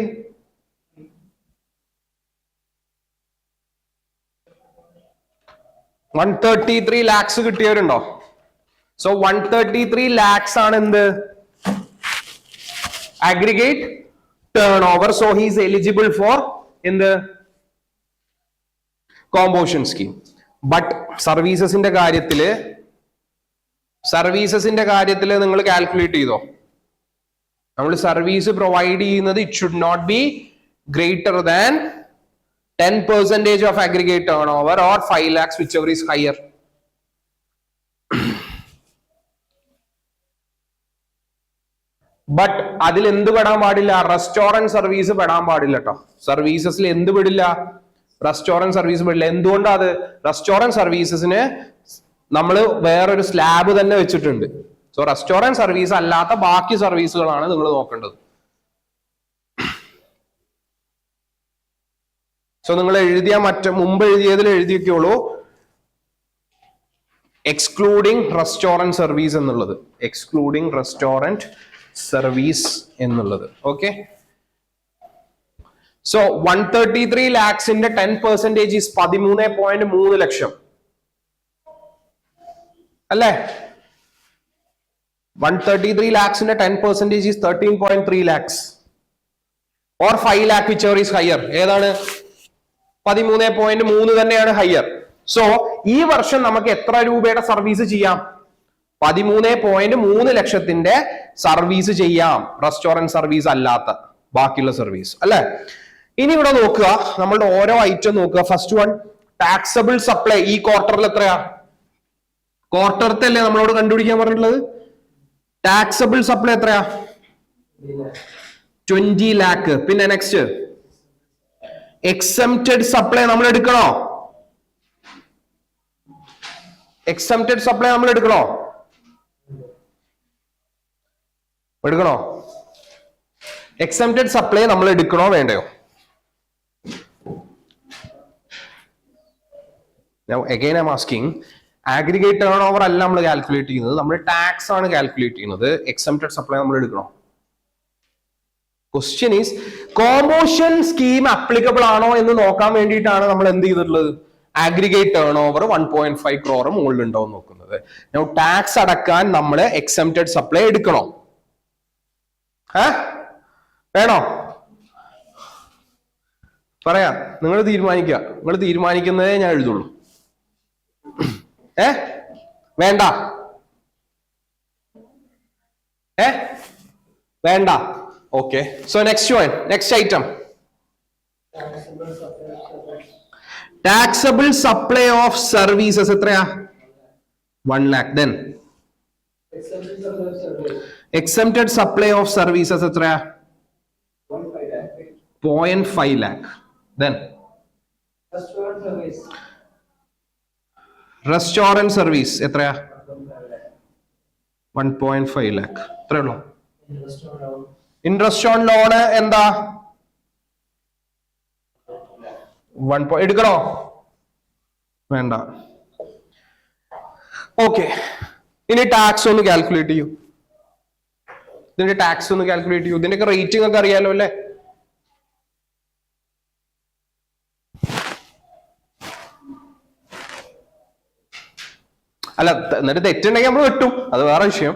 133 lakhs കിട്ടിയവരുണ്ടോ? സോ 133 lakhs ആണ് എന്ത്? Aggregate turnover. So he is eligible for എന്ത്? Composition scheme. ബട്ട് സർവീസസിന്റെ കാര്യത്തില് നിങ്ങൾ കാൽക്കുലേറ്റ് ചെയ്തോ? നമ്മൾ സർവീസ് പ്രൊവൈഡ് ചെയ്യുന്നത് it should not be greater than 10% of aggregate turnover or 5 lakhs, whichever is higher. But അതിൽ എന്ത് പെടാൻ പാടില്ല? റെസ്റ്റോറന്റ് സർവീസ് പെടാൻ പാടില്ല കേട്ടോ. സർവീസസിൽ എന്ത് പെടില്ല? റെസ്റ്റോറന്റ് സർവീസ് പറ്റില്ല. എന്തുകൊണ്ടാണ് അത്? റെസ്റ്റോറന്റ് സർവീസസിന് നമ്മൾ വേറൊരു സ്ലാബ് തന്നെ വെച്ചിട്ടുണ്ട്. സോ റെസ്റ്റോറന്റ് സർവീസ് അല്ലാത്ത ബാക്കി സർവീസുകളാണ് നിങ്ങൾ നോക്കേണ്ടത്. സോ നിങ്ങൾ എഴുതിയ മുമ്പ് എഴുതിയതിൽ എഴുതിയൊക്കെയുള്ളൂ എക്സ്ക്ലൂഡിങ് റെസ്റ്റോറന്റ് സർവീസ് എന്നുള്ളത്. എക്സ്ക്ലൂഡിങ് റെസ്റ്റോറന്റ് സർവീസ് എന്നുള്ളത്. ഓക്കെ. സോ 133 lakhsന്റെ 10% ഈസ് 13.3 ലക്ഷം അല്ലേ? 133 lakhsന്റെ 10% is 13.3 lakhs or 5 lakh whichever is higher. ഏതാണ്? 13.3 തന്നെയാണ് ഹയർ. സോ ഈ വർഷം നമുക്ക് എത്ര രൂപയുടെ സർവീസ് ചെയ്യാം? 13.3 ലക്ഷത്തിന്റെ സർവീസ് ചെയ്യാം, റെസ്റ്റോറന്റ് സർവീസ് അല്ലാത്ത ബാക്കിയുള്ള സർവീസ് അല്ലെ? ഇനി ഇവിടെ നോക്കുക, നമ്മളുടെ ഓരോ ഐറ്റം നോക്കുക. First one taxable supply. ഈ ക്വാർട്ടറിൽ എത്രയാ? ക്വാർട്ടറത്തെ അല്ലേ നമ്മളോട് കണ്ടുപിടിക്കാൻ പറഞ്ഞിട്ടുള്ളത്? ടാക്സബിൾ സപ്ലൈ എത്രയാ? 20 lakh. പിന്നെ നെക്സ്റ്റ് എക്സംപ്റ്റഡ് സപ്ലൈ നമ്മൾ എടുക്കണോ? എക്സംപ്റ്റഡ് സപ്ലൈ നമ്മൾ എടുക്കണോ? എക്സംപ്റ്റഡ് സപ്ലൈ നമ്മൾ എടുക്കണോ വേണ്ടയോ? Now again I'm asking, aggregate turnover അല്ല നമ്മൾ കാൽക്കുലേറ്റ് ചെയ്യുന്നത്, നമ്മൾ ടാക്സ് ആണ് കാൽക്കുലേറ്റ് ചെയ്യുന്നത്. എക്സംപ്റ്റഡ് സപ്ലൈ നമ്മൾ എടുക്കണോ? ക്വസ്റ്റ്യൻ ഈസ് കോമ്പോഷൻ സ്കീം അപ്ലിക്കബിൾ ആണോ എന്ന് നോക്കാൻ വേണ്ടിയിട്ടാണ് നമ്മൾ എന്ത് ചെയ്തിട്ടുള്ളത്? ആഗ്രിഗേറ്റ് ടേൺ ഓവർ 1.5 crore മുകളിൽ ഉണ്ടോ എന്ന് നോക്കുന്നത്. ടാക്സ് അടക്കാൻ നമ്മൾ എക്സംപ്റ്റഡ് സപ്ലൈ എടുക്കണോ? വേണോ? പറയാം, നിങ്ങൾ തീരുമാനിക്കുക. നിങ്ങൾ തീരുമാനിക്കുന്നതേ ഞാൻ എഴുതുള്ളൂ. വേണ്ട? വേണ്ട. Okay. So next item taxable supply of services എത്രയാ? 1 lakh. Then exempted supply of services എത്രയാ? 0.5 lakh. Then restaurant service എത്രയാ? 1.5 lakh. എത്രയേ ഉള്ളൂ? ഇൻ റെസ്റ്റോറന്റ് ലോണ് എന്താ? 1 എടുക്കണോ? വേണ്ട. ഓക്കെ. ഇനി ടാക്സ് ഒന്ന് കാൽക്കുലേറ്റ് ചെയ്യൂ. ഇതിന്റെ ടാക്സ് ഒന്ന് കാൽക്കുലേറ്റ് ചെയ്യൂ. ഇതിന്റെയൊക്കെ റേറ്റിംഗ് ഒക്കെ അറിയാലോ അല്ലേ? അല്ല, എന്നിട്ട് തെറ്റുണ്ടെങ്കിൽ നമ്മൾ വെട്ടും, അത് വേറെ വിഷയം.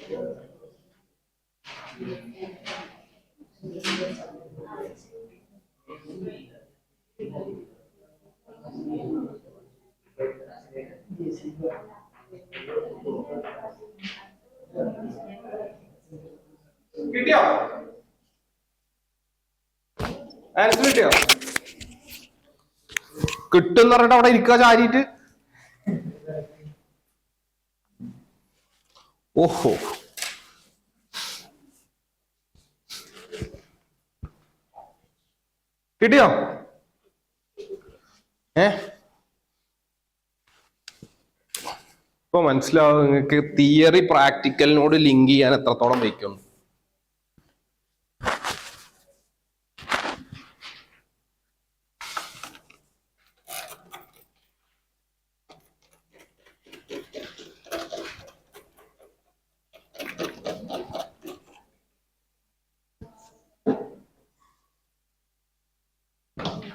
കിട്ടിയോ? ആൻസർ കിട്ടിയോ? കിട്ടും പറഞ്ഞിട്ട് അവിടെ ഇരിക്കുക ചാരിയിട്ട്. ഓഹോ, കിട്ടിയോ? ഇപ്പൊ മനസ്സിലാവും നിങ്ങൾക്ക് തിയറി പ്രാക്ടിക്കലിനോട് ലിങ്ക് ചെയ്യാൻ എത്രത്തോളം വയ്ക്കും.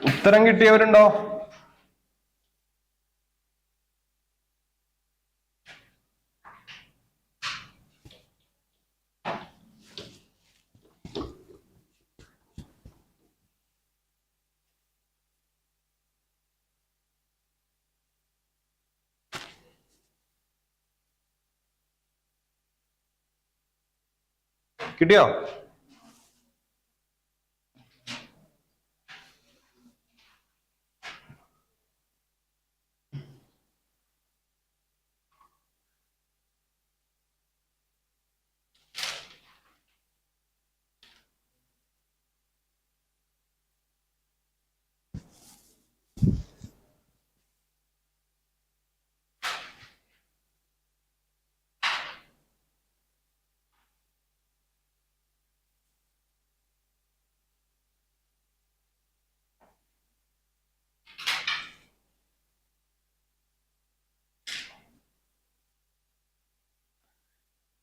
ഉത്തരം കിട്ടിയവരുണ്ടോ? കിട്ടിയോ?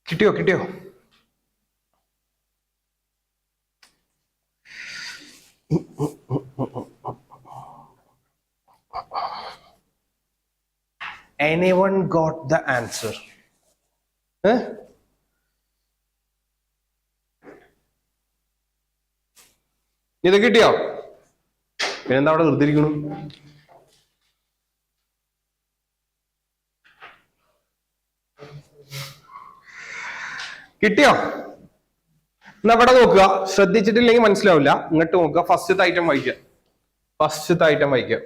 കിട്ടിയോ? കിട്ടിയോ? Anyone got the answer? ഇത് കിട്ടിയോ? പിന്നെന്താ അവിടെ നിർത്തിയിരിക്കണു? കിട്ടിയോ? എന്നാ ഇവിടെ നോക്കുക, ശ്രദ്ധിച്ചിട്ടില്ലെങ്കിൽ മനസ്സിലാവില്ല. ഇങ്ങോട്ട് നോക്കുക, ഫസ്റ്റത്തെ ഐറ്റം വായിക്കുക. ഫസ്റ്റത്തെ ഐറ്റം വായിക്കുക.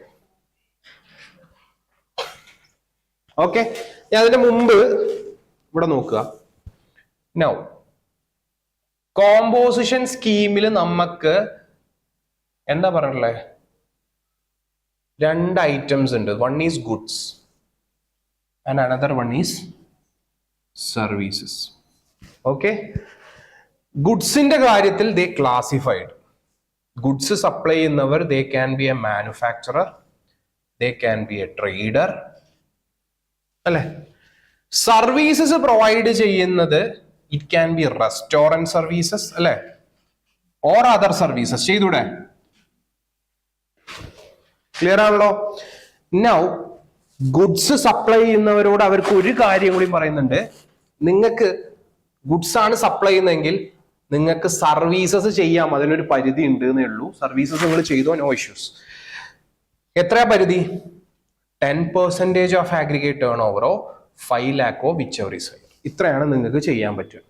ഓക്കെ, ഞാൻ അതിന്റെ മുമ്പ് ഇവിടെ നോക്കുക. നൗ കോമ്പോസിഷൻ സ്കീമിൽ നമുക്ക് എന്താ പറഞ്ഞിട്ടുള്ളേ? 2 ഐറ്റംസ് ഉണ്ട്. One is goods and another one is services. Okay, ഗുഡ്സിന്റെ കാര്യത്തിൽ ദേ ക്ലാസിഫൈഡ്. ഗുഡ്സ് സപ്ലൈ ചെയ്യുന്നവർ they can be a manufacturer, they can be a trader, അല്ലെ? സർവീസസ് പ്രൊവൈഡ് ചെയ്യുന്നത് it can be restaurant services, അല്ലെ, or other services. ചെയ്തൂടെ? Clear ആണല്ലോ? Now goods supply ചെയ്യുന്നവരോട് അവർക്ക് ഒരു കാര്യം കൂടി പറയുന്നുണ്ട്. നിങ്ങൾക്ക് ഗുഡ്സ് ആണ് സപ്ലൈ ചെയ്യുന്നതെങ്കിൽ നിങ്ങൾക്ക് സർവീസസ് ചെയ്യാം, അതിനൊരു പരിധി ഉണ്ട് എന്നേ ഉള്ളൂ. സർവീസസ് നിങ്ങൾ ചെയ്തോ, നോ ഇഷ്യൂസ്. എത്രയാ പരിധി? 10% ഓഫ് ആഗ്രിഗേറ്റ് ടേൺ ഓവറോ 5 lakhോ വിച്ച് എവർ ഈസ് ഹയർ. ഇത്രയാണ് നിങ്ങൾക്ക് ചെയ്യാൻ പറ്റുക.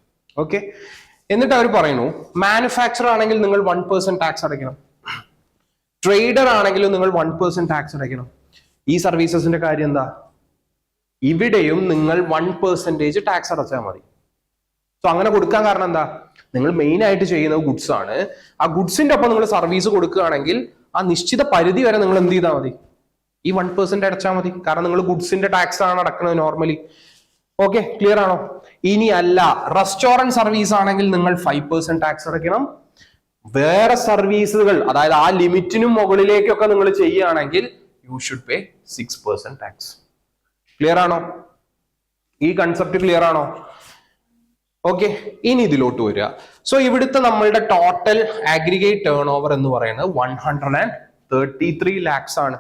ഓക്കെ, എന്നിട്ട് അവർ പറയുന്നു മാനുഫാക്ചർ ആണെങ്കിൽ നിങ്ങൾ 1% ടാക്സ് അടയ്ക്കണം, ട്രേഡർ ആണെങ്കിലും നിങ്ങൾ 1% ടാക്സ് അടയ്ക്കണം. ഈ സർവീസസിന്റെ കാര്യം എന്താ? ഇവിടെയും നിങ്ങൾ 1% ടാക്സ് അടച്ചാൽ മതി. സോ അങ്ങനെ കൊടുക്കാൻ കാരണം എന്താ? നിങ്ങൾ മെയിൻ ആയിട്ട് ചെയ്യുന്നത് ഗുഡ്സ് ആണ്. ആ ഗുഡ്സിന്റെ ഒപ്പം നിങ്ങൾ സർവീസ് കൊടുക്കുകയാണെങ്കിൽ ആ നിശ്ചിത പരിധി വരെ നിങ്ങൾ എന്ത് ചെയ്താൽ മതി? ഈ 1% അടച്ചാൽ മതി. കാരണം നിങ്ങൾ ഗുഡ്സിന്റെ ടാക്സ് ആണ് അടക്കുന്നത് നോർമലി. ഓക്കെ, ക്ലിയർ ആണോ? ഇനി അല്ല, റെസ്റ്റോറന്റ് സർവീസ് ആണെങ്കിൽ നിങ്ങൾ 5% ടാക്സ് അടയ്ക്കണം. വേറെ സർവീസുകൾ, അതായത് ആ ലിമിറ്റിനും മുകളിലേക്കൊക്കെ നിങ്ങൾ ചെയ്യുകയാണെങ്കിൽ you should pay 6% tax. Clear ആണോ? ഈ കൺസെപ്റ്റ് ക്ലിയർ ആണോ? ഓക്കെ, ഇനി ഇതിലോട്ട് വരിക. സോ ഇവിടുത്തെ നമ്മളുടെ ടോട്ടൽ ആഗ്രിഗേറ്റ് ടേൺ ഓവർ എന്ന് പറയുന്നത് 133 lakhs ആണ്.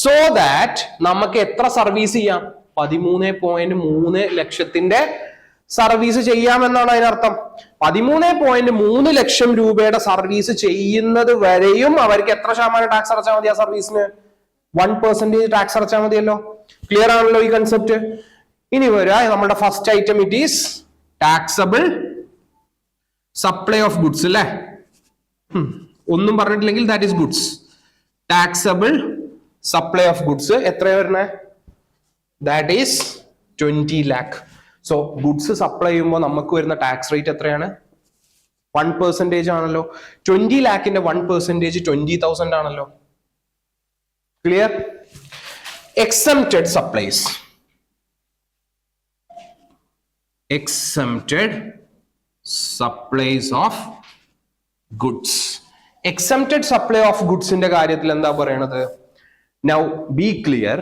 സോ ദാറ്റ് നമുക്ക് എത്ര സർവീസ് ചെയ്യാം? 13.3 ലക്ഷത്തിന്റെ സർവീസ് ചെയ്യാമെന്നാണ് അതിനർത്ഥം. 13.3 ലക്ഷം രൂപയുടെ സർവീസ് ചെയ്യുന്നത് വരെയും അവർക്ക് എത്ര ശതമാനം ടാക്സ് അടച്ചാൽ മതി? ആ സർവീസിന് 1% ടാക്സ് അടച്ചാൽ മതിയല്ലോ. ക്ലിയർ ആണല്ലോ ഈ കൺസെപ്റ്റ്? ഇനി വരിക നമ്മുടെ first item, it is taxable supply of goods അല്ലേ? ഒന്നും പറഞ്ഞിട്ടില്ലെങ്കിൽ that is goods. Taxable supply of goods എത്രയാ വരുന്നത്? That is 20 lakh. So goods supply ചെയ്യുമ്പോൾ നമുക്ക് വരുന്ന ടാക്സ് റേറ്റ് എത്രയാണ്? 1% ആണല്ലോ. 20 lakhന്റെ 1% 20,000 ആണല്ലോ. Clear? Exempted supplies. Exempted supplies of goods. Exempted supply of goods ന്റെ കാര്യത്തിൽ എന്താ പറയണത്? Now be clear.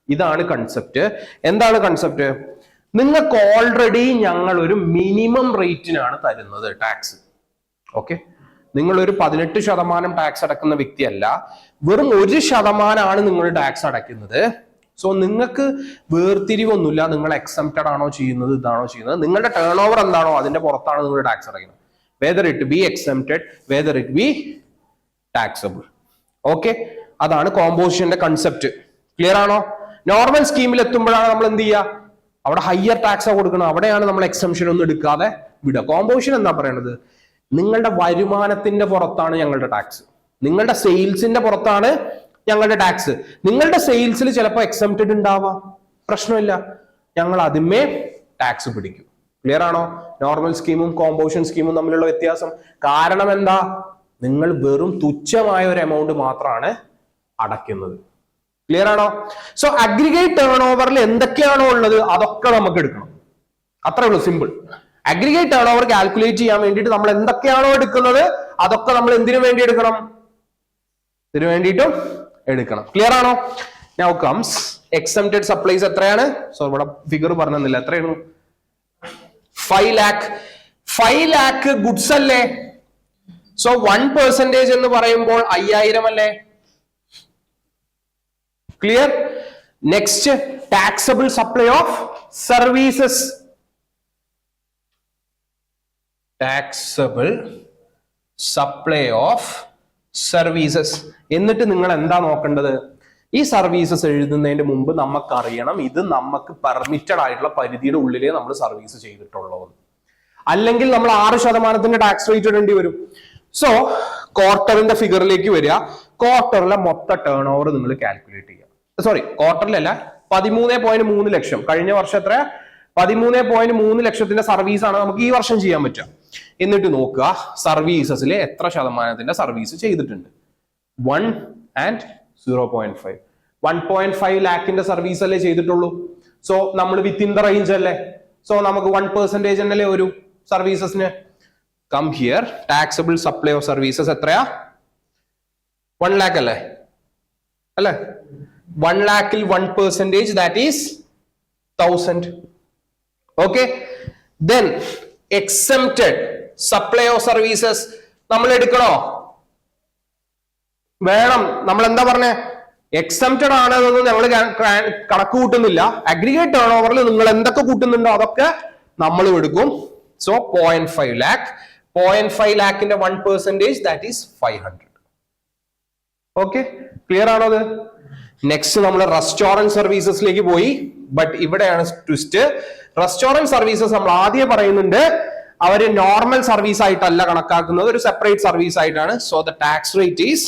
ഇതാണ് കൺസെപ്റ്റ്. എന്താണ് കൺസെപ്റ്റ്? നിങ്ങൾക്ക് ഓൾറെഡി ഞങ്ങൾ ഒരു മിനിമം റേറ്റിനാണ് തരുന്നത് ടാക്സ്. ഓക്കെ, നിങ്ങൾ ഒരു 18% ടാക്സ് അടക്കുന്ന വ്യക്തിയല്ല, വെറും 1% നിങ്ങൾ ടാക്സ് അടയ്ക്കുന്നത്. സോ നിങ്ങൾക്ക് വേർതിരിവൊന്നുമില്ല, നിങ്ങൾ എക്സംപ്റ്റഡ് ആണോ ചെയ്യുന്നത്, ഇതാണോ ചെയ്യുന്നത്, നിങ്ങളുടെ ടേൺ ഓവർ എന്താണോ അതിന്റെ പുറത്താണ് നിങ്ങൾ ടാക്സ് അടയ്ക്കുന്നത്. Whether it be exempted, whether it be taxable. Okay, അതാണ് കോമ്പോസിഷന്റെ കൺസെപ്റ്റ്. ക്ലിയർ ആണോ? നോർമൽ സ്കീമിൽ എത്തുമ്പോഴാണ് നമ്മൾ എന്ത് ചെയ്യുക? അവിടെ ഹയർ ടാക്സ് കൊടുക്കണം. അവിടെയാണ് നമ്മൾ എക്സംഷൻ ഒന്നും എടുക്കാതെ വിടുക. കോമ്പോസിഷൻ എന്താ പറയണത്? നിങ്ങളുടെ വരുമാനത്തിന്റെ പുറത്താണ് ഞങ്ങളുടെ ടാക്സ്, നിങ്ങളുടെ സെയിൽസിന്റെ പുറത്താണ് ഞങ്ങളുടെ ടാക്സ്. നിങ്ങളുടെ സെയിൽസിൽ ചിലപ്പോൾ എക്സംപ്റ്റഡ് ഉണ്ടാവാം, പ്രശ്നമില്ല, ഞങ്ങൾ അതിന്മേ ടാക്സ് പിടിക്കും. ക്ലിയർ ആണോ? നോർമൽ സ്കീമും കോമ്പോസിഷൻ സ്കീമും തമ്മിലുള്ള വ്യത്യാസം. കാരണം എന്താ? നിങ്ങൾ വെറും തുച്ഛമായ ഒരു എമൗണ്ട് മാത്രമാണ് അടയ്ക്കുന്നത്. ക്ലിയർ ആണോ? സോ അഗ്രിഗേറ്റ് ടേൺ ഓവറിൽ എന്തൊക്കെയാണോ ഉള്ളത് അതൊക്കെ നമുക്ക് എടുക്കണം. അത്രേ ഉള്ളൂ, simple. Aggregate turnover calculate ചെയ്യാൻ വേണ്ടിയിട്ട് നമ്മൾ എന്തൊക്കെയാണോ എടുക്കുന്നത് അതൊക്കെ നമ്മൾ എന്തിനു വേണ്ടി എടുക്കണം? ഇതിനു വേണ്ടിയിട്ടും എടുക്കണം. ക്ലിയർ ആണോ? നൗ കംസ് എക്സംപ്റ്റഡ് സപ്ലൈസ് എത്രയാണ്? സോ ഇവിടെ ഫിഗർ പറഞ്ഞില്ല, എത്രയാണ്? 5 lakh. 5 lakh ഗുഡ്സ് അല്ലേ? സോ 1% എന്ന് പറയുമ്പോൾ 5000 അല്ലേ? Clear? Next, taxable supply of services. Taxable supply of services. എന്നിട്ട് നിങ്ങൾ എന്താ നോക്കേണ്ടത്? ഈ സർവീസസ് എഴുതുന്നതിന് മുമ്പ് നമുക്കറിയണം ഇത് നമുക്ക് പെർമിറ്റഡ് ആയിട്ടുള്ള പരിധിയുടെ ഉള്ളിലേ നമ്മൾ സർവീസ് ചെയ്തിട്ടുള്ളൂ. അല്ലെങ്കിൽ നമ്മൾ 6% ടാക്സ് റേറ്റ് ഇടേണ്ടി വരും. സോ ക്വാർട്ടറിന്റെ ഫിഗറിലേക്ക് വരിക. ക്വാർട്ടറിലെ മൊത്തം ടേൺ ഓവർ നിങ്ങൾ കാൽക്കുലേറ്റ് ചെയ്യുക. സോറി, ക്വാർട്ടറിലല്ല, 13.3 ലക്ഷം. കഴിഞ്ഞ വർഷം എത്ര? 13.3 ലക്ഷത്തിന്റെ സർവീസ് ആണ് നമുക്ക് ഈ വർഷം ചെയ്യാൻ പറ്റുക. എന്നിട്ട് നോക്കുക സർവീസസിൽ എത്ര ശതമാനത്തിന്റെ സർവീസ് ചെയ്തിട്ടുണ്ട്. 1 and 0.5. 1.5 ലാഖിന്റെ സർവീസ് അല്ലേ ചെയ്തിട്ടുള്ളൂ. സോ നമ്മൾ വിത്തിൻ ദ റേഞ്ച് അല്ലേ. സോ നമുക്ക് 1% എന്നല്ലേ ഒരു സർവീസസിന്. Come here, taxable supply of services എത്രയാ? 1 lakh അല്ലേ? അല്ലേ? 1 lakhൽ 1%, that is 1000. Okay, then exempted supply of services നമ്മൾ എടുക്കണോ? വേണം. നമ്മൾ എന്താ പറഞ്ഞേ? എക്സംപ്റ്റഡ് ആണ് എന്നൊന്നും ഞങ്ങൾ കണക്ക് കൂട്ടുന്നില്ല. അഗ്രിഗേറ്റ് ടേൺ ഓവറിൽ നിങ്ങൾ എന്തൊക്കെ കൂട്ടുന്നുണ്ടോ അതൊക്കെ നമ്മൾ എടുക്കും. So 0.5 lakh. 0.5 lakhന്റെ 1%, that is 500. Okay, clear ആണോ അത്? നെക്സ്റ്റ് നമ്മൾ റെസ്റ്റോറന്റ് സർവീസസിലേക്ക് പോയി. ബട്ട് ഇവിടെയാണ് ട്വിസ്റ്റ്. റെസ്റ്റോറന്റ് സർവീസസ് നമ്മൾ ആദ്യം പറയുന്നുണ്ട് അവര് നോർമൽ സർവീസ് ആയിട്ടല്ല കണക്കാക്കുന്നത്, ഒരു സെപ്പറേറ്റ് സർവീസ് ആയിട്ടാണ്. So the tax rate is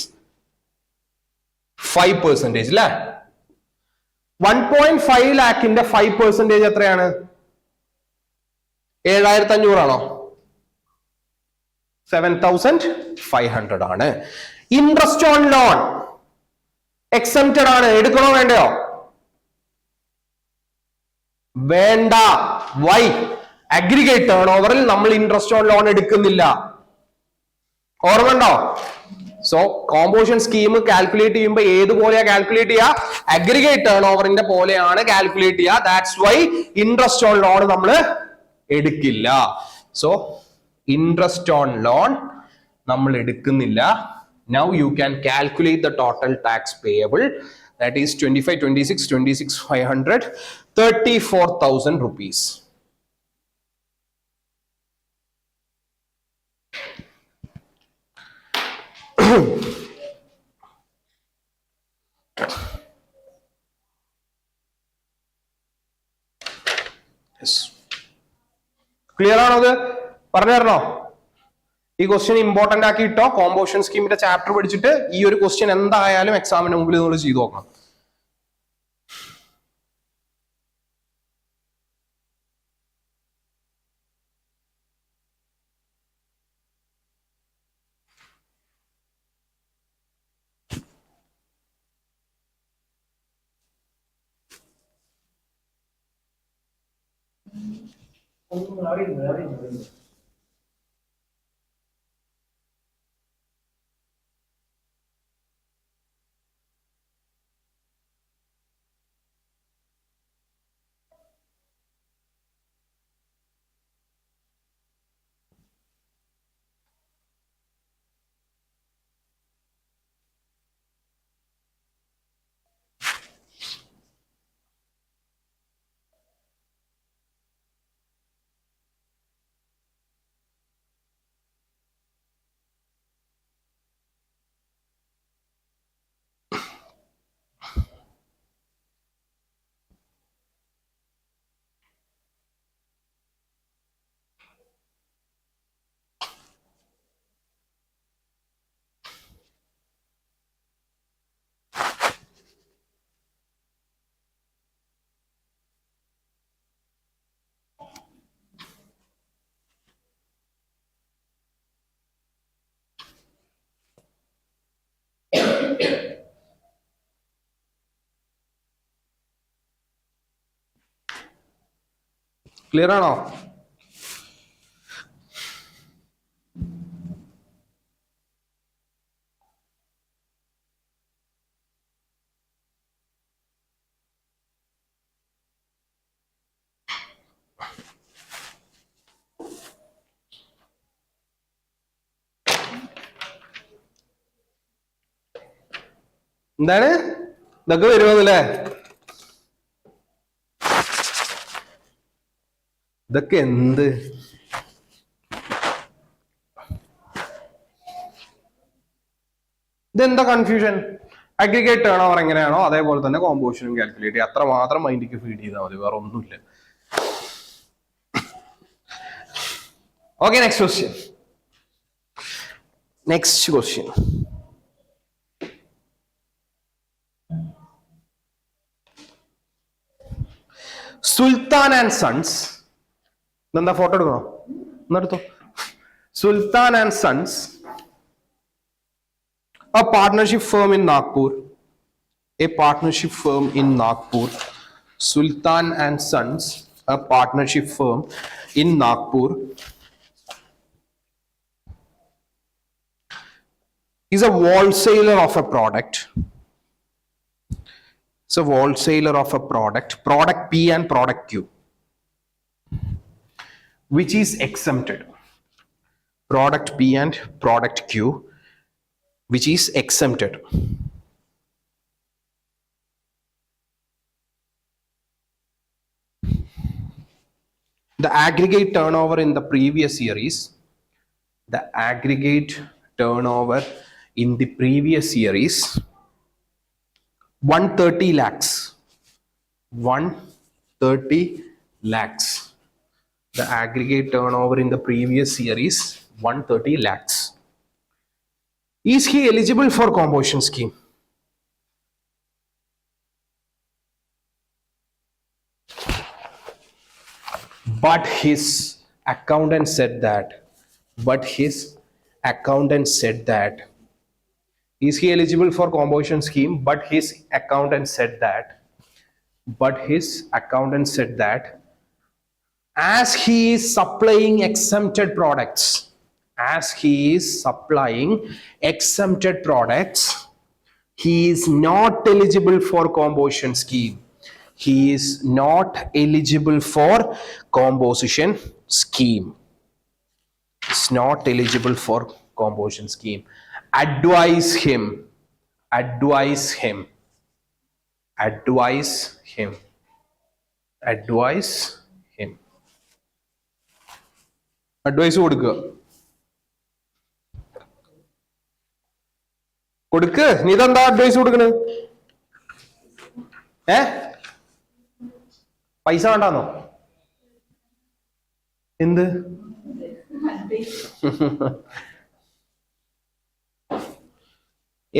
5%. അല്ലേ? 1.5 lakhന്റെ 5% എത്രയാണ്? 7500 ആണോ? 7500 ആണ്. ഇൻട്രസ്റ്റ് ഓൺ ലോൺ എക്സംപ്റ്റഡ് ആണ്. എടുക്കണോ വേണ്ടയോ? വേണ്ട. വൈ? അഗ്രിഗേറ്റ് ടേൺ ഓവറിൽ നമ്മൾ ഇൻട്രസ്റ്റ് ഓൺ ലോൺ എടുക്കുന്നില്ല. ഓർമ്മണ്ടോ? സോ കോമ്പോസിഷൻ സ്കീം കാൽക്കുലേറ്റ് ചെയ്യുമ്പോൾ ഏതുപോലെയാ കാൽക്കുലേറ്റ് ചെയ്യുക? അഗ്രിഗേറ്റ് ടേൺ ഓവറിന്റെ പോലെയാണ് കാൽക്കുലേറ്റ് ചെയ്യുക. That's why interest on loan നമ്മൾ എടുക്കില്ല. സോ ഇൻട്രസ്റ്റ് ഓൺ ലോൺ നമ്മൾ എടുക്കുന്നില്ല. Now you can calculate the total tax payable, that is 25, 26, 500, 34,000 rupees. Clear ആണോ? അത് പറഞ്ഞു തരണോ? ഈ ക്വസ്റ്റ്യൻ ഇമ്പോർട്ടന്റ് ആക്കി ഇട്ടോ. കോമ്പോസിഷൻ സ്കീമിന്റെ ചാപ്റ്റർ പഠിച്ചിട്ട് ഈ ഒരു ക്വസ്റ്റ്യൻ എന്തായാലും എക്സാമിന് മുമ്പിൽ നിങ്ങൾ ചെയ്തു നോക്കണം. ക്ലിയർ ആണോ? എന്താണ് ഇതൊക്കെ വരുമോന്നല്ലേ? ഇതൊക്കെ എന്ത്? ഇതെന്താ കൺഫ്യൂഷൻ? അഗ്രിഗേറ്റ് ടേൺ ഓവർ എങ്ങനെയാണോ അതേപോലെ തന്നെ കോമ്പോസിഷനും കാൽക്കുലേറ്റ് ചെയ്യുക. അത്ര മാത്രം മൈൻഡിക്ക് ഫീഡ് ചെയ്താൽ മതി, വേറെ ഒന്നുമില്ല. Okay, next question. Next question. Sultan and sons. എന്താ ഫോട്ടോ എടുക്കണോ? എന്നെടുത്തോ. Sultan and sons, a partnership firm in Nagpur. A partnership firm in Nagpur. Sultan and Sons, a partnership firm in Nagpur, is a wholesaler of a product. It's a wholesaler of a product, product P and product Q, which is exempted. Product P and product Q, which is exempted. The aggregate turnover in the previous year is, the aggregate turnover in the previous year is 130 lakhs. 130 lakhs. The aggregate turnover in the previous year is 130 lakhs. Is he eligible for composition scheme? But his accountant said that. Is he eligible for composition scheme? But his accountant said that. As he is supplying exempted products, he is not eligible for composition scheme. He is not eligible for composition scheme. It's not eligible for composition scheme. Advise him. Advise him. Advice കൊടുക്കുക. കൊടുക്ക്. നീ ഇതെന്താ advice കൊടുക്കണ്? പൈസ വേണ്ടാന്നോ? എന്ത്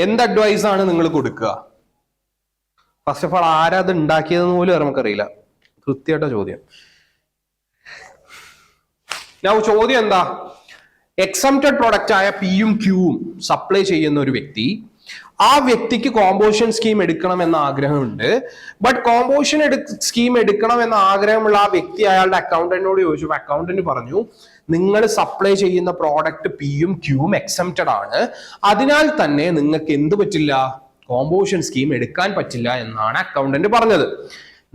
എന്ത് advice ആണ് നിങ്ങൾ കൊടുക്കുക? ഫസ്റ്റ് ഓഫ് ഓൾ ആരാ അത് ഉണ്ടാക്കിയതെന്ന് പോലും നമുക്കറിയില്ല. കൃത്യമായിട്ട ചോദ്യം. ചോദ്യം എന്താ? എക്സംപ്റ്റഡ് പ്രൊഡക്റ്റ് ആയ പിയും ക്യൂവും സപ്ലൈ ചെയ്യുന്ന ഒരു വ്യക്തി, ആ വ്യക്തിക്ക് കോമ്പോസിഷൻ സ്കീം എടുക്കണം എന്ന ആഗ്രഹമുണ്ട്. ബട്ട് കോമ്പോസിഷൻ സ്കീം എടുക്കണം എന്ന ആഗ്രഹമുള്ള ആ വ്യക്തി അയാളുടെ അക്കൗണ്ടന്റിനോട് ചോദിച്ചു. അക്കൗണ്ടന്റ് പറഞ്ഞു, നിങ്ങൾ സപ്ലൈ ചെയ്യുന്ന പ്രോഡക്റ്റ് പിയും ക്യൂവും എക്സംപ്റ്റഡ് ആണ്, അതിനാൽ തന്നെ നിങ്ങൾക്ക് എന്ത് പറ്റില്ല? കോമ്പോസിഷൻ സ്കീം എടുക്കാൻ പറ്റില്ല എന്നാണ് അക്കൗണ്ടന്റ് പറഞ്ഞത്.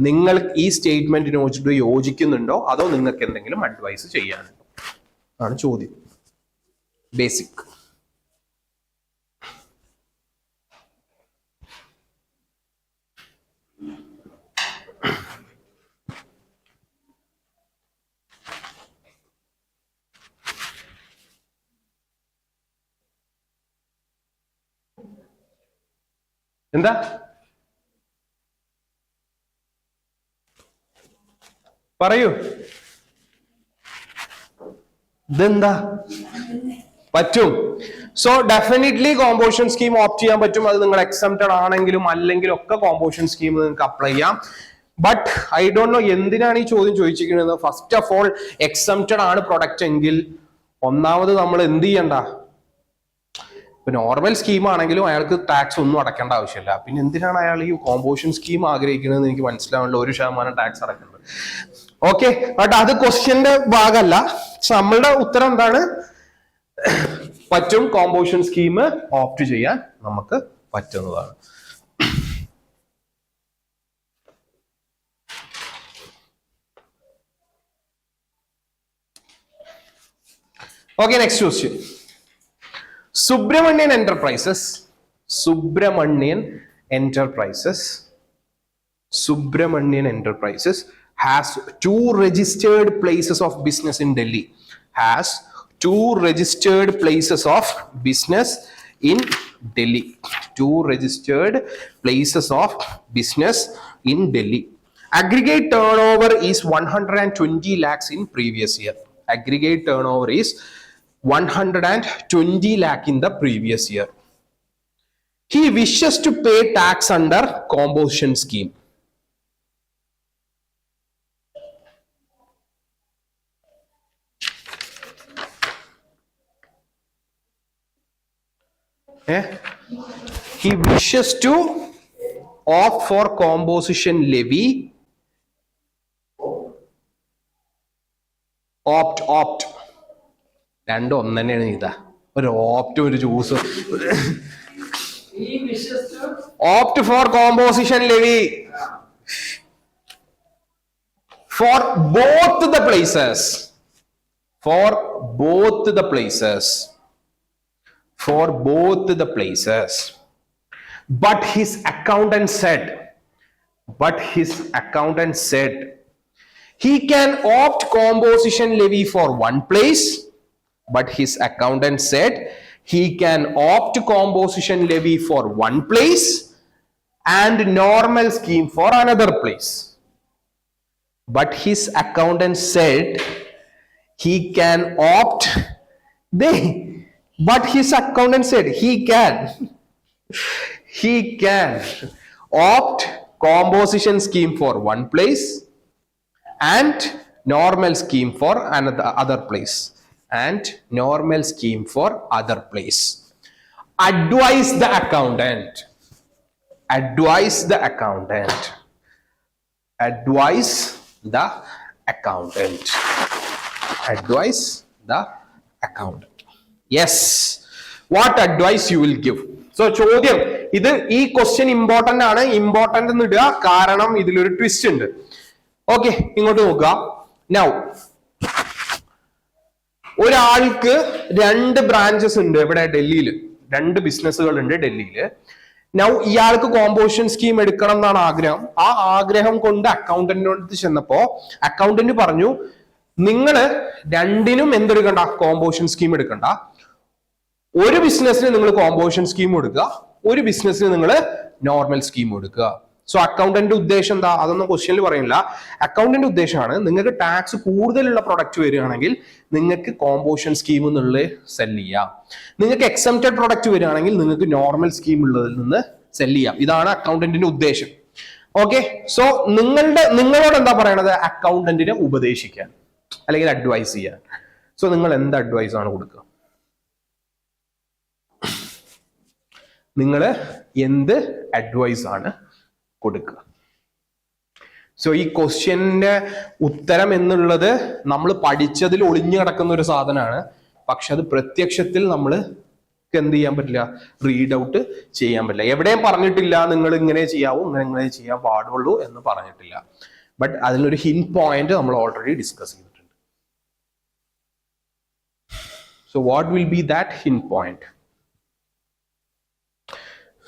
നിങ്ങൾ ഈ സ്റ്റേറ്റ്മെന്റിനോട് യോജിക്കുന്നുണ്ടോ, അതോ നിങ്ങൾക്ക് എന്തെങ്കിലും അഡ്വൈസ് ചെയ്യാനുണ്ടോ ആണ് ചോദ്യം. ബേസിക്. എന്താ പറയൂ? ഇതെന്താ പറ്റും? So definitely composition scheme opt ചെയ്യാൻ പറ്റും. അത് നിങ്ങൾ എക്സംപ്റ്റഡ് ആണെങ്കിലും അല്ലെങ്കിലും ഒക്കെ കോമ്പോസിഷൻ സ്കീം നിങ്ങൾക്ക് അപ്ലൈ ചെയ്യാം. ബട്ട് ഐ ഡോണ്ട് നോ എന്തിനാണ് ഈ ചോദ്യം ചോദിച്ചിരിക്കുന്നത്. ഫസ്റ്റ് ഓഫ് ഓൾ എക്സംപ്റ്റഡ് ആണ് പ്രൊഡക്റ്റ് എങ്കിൽ ഒന്നാമത് നമ്മൾ എന്ത് ചെയ്യണ്ട? ഇപ്പൊ നോർമൽ സ്കീം ആണെങ്കിലും അയാൾക്ക് ടാക്സ് ഒന്നും അടക്കേണ്ട ആവശ്യമില്ല. പിന്നെ എന്തിനാണ് അയാൾ ഈ കോമ്പോസിഷൻ സ്കീം ആഗ്രഹിക്കുന്നത് എനിക്ക് മനസ്സിലാവുന്നില്ല. 1% ടാക്സ് അടക്കേണ്ടത്. ഓക്കെ, ബട്ട് അത് ക്വസ്റ്റ്യന്റെ ഭാഗമല്ല. നമ്മളുടെ ഉത്തരം എന്താണ്? പറ്റും, കോമ്പോസിഷൻ സ്കീം ഓപ്റ്റ് ചെയ്യാൻ നമുക്ക് പറ്റുന്നതാണ്. Okay, next question. Subramanian Enterprises has 2 registered places of business in Delhi. Two registered places of business in Delhi. Aggregate turnover is 120 lakhs in previous year. 120 lakh in the previous year. He wishes to pay tax under composition scheme. He wishes to opt for composition levy. Opt. രണ്ടും ഒന്ന് തന്നെയാണ്. ഇതാ ഒരു ഓപ്റ്റും ഒരു choose. Opt for composition levy for both the places. But his accountant said he can opt composition levy for one place. But his accountant said he can opt composition levy for one place and normal scheme for another place. But his accountant said he can opt. But his accountant said he can opt composition scheme for one place and normal scheme for other place. Advise the accountant. Yes. What advice you will give? So ചോദ്യം ഇത്, ഈ question important ആണ്. Important എന്ന് ഇടുക, കാരണം ഇതിലൊരു twist ഉണ്ട്. Okay, ഇങ്ങോട്ട് നോക്കുക. നൗ ഒരാൾക്ക് 2 ബ്രാഞ്ചസ് ഉണ്ട് ഇവിടെ ഡൽഹിയിൽ. 2 ബിസിനസ്സുകൾ ഉണ്ട് ഡൽഹിയിൽ. നൗ ഇയാൾക്ക് കോമ്പോസിഷൻ സ്കീം എടുക്കണം എന്നാണ് ആഗ്രഹം. ആ ആഗ്രഹം കൊണ്ട് അക്കൗണ്ടന്റിനോട് ചെന്നപ്പോ അക്കൗണ്ടന്റ് പറഞ്ഞു, നിങ്ങള് രണ്ടിനും എന്തെടുക്കണ്ട? കോമ്പോസിഷൻ സ്കീം എടുക്കണ്ട. ഒരു ബിസിനസ്സിന് നിങ്ങൾ കോമ്പോസിഷൻ സ്കീം എടുക്കുക, ഒരു ബിസിനസ്സിന് നിങ്ങൾ നോർമൽ സ്കീം എടുക്കുക. സോ അക്കൗണ്ടന്റ് ഉദ്ദേശം എന്താ, അതൊന്നും ക്വസ്റ്റ്യനിൽ പറയുന്നില്ല. അക്കൗണ്ടന്റ് ഉദ്ദേശമാണ് നിങ്ങൾക്ക് ടാക്സ് കൂടുതലുള്ള പ്രൊഡക്റ്റ് വരികയാണെങ്കിൽ നിങ്ങൾക്ക് കോമ്പോഷൻ സ്കീം എന്നുള്ളത് സെല് ചെയ്യാം. നിങ്ങൾക്ക് എക്സംപ്റ്റഡ് പ്രൊഡക്റ്റ് വരികയാണെങ്കിൽ നിങ്ങൾക്ക് നോർമൽ സ്കീം ഉള്ളതിൽ നിന്ന് സെല് ചെയ്യാം. ഇതാണ് അക്കൗണ്ടന്റിന്റെ ഉദ്ദേശം. ഓക്കെ, സോ നിങ്ങളോട് എന്താ പറയണത്, അക്കൗണ്ടന്റിനെ ഉപദേശിക്കാൻ അല്ലെങ്കിൽ അഡ്വൈസ് ചെയ്യാൻ. സോ നിങ്ങൾ എന്ത് അഡ്വൈസ് ആണ് കൊടുക്കുക, നിങ്ങൾ എന്ത് അഡ്വൈസ് ആണ് കൊടുക്കുക? സോ ഈ ക്വസ്റ്റ്യന്റെ ഉത്തരം എന്നുള്ളത് നമ്മൾ പഠിച്ചതിൽ ഒളിഞ്ഞു കിടക്കുന്ന ഒരു സാധനമാണ്. പക്ഷെ അത് പ്രത്യക്ഷത്തിൽ നമ്മൾ എന്ത് ചെയ്യാൻ പറ്റില്ല, റീഡ് ഔട്ട് ചെയ്യാൻ പറ്റില്ല. എവിടെയും പറഞ്ഞിട്ടില്ല നിങ്ങൾ ഇങ്ങനെ ചെയ്യാവൂ, ഇങ്ങനെ ചെയ്യാൻ പാടുള്ളൂ എന്ന് പറഞ്ഞിട്ടില്ല. ബട്ട് അതിലൊരു ഹിന്റ് പോയിന്റ് നമ്മൾ ഓൾറെഡി ഡിസ്കസ് ചെയ്തിട്ടുണ്ട്. So what will be that hint point?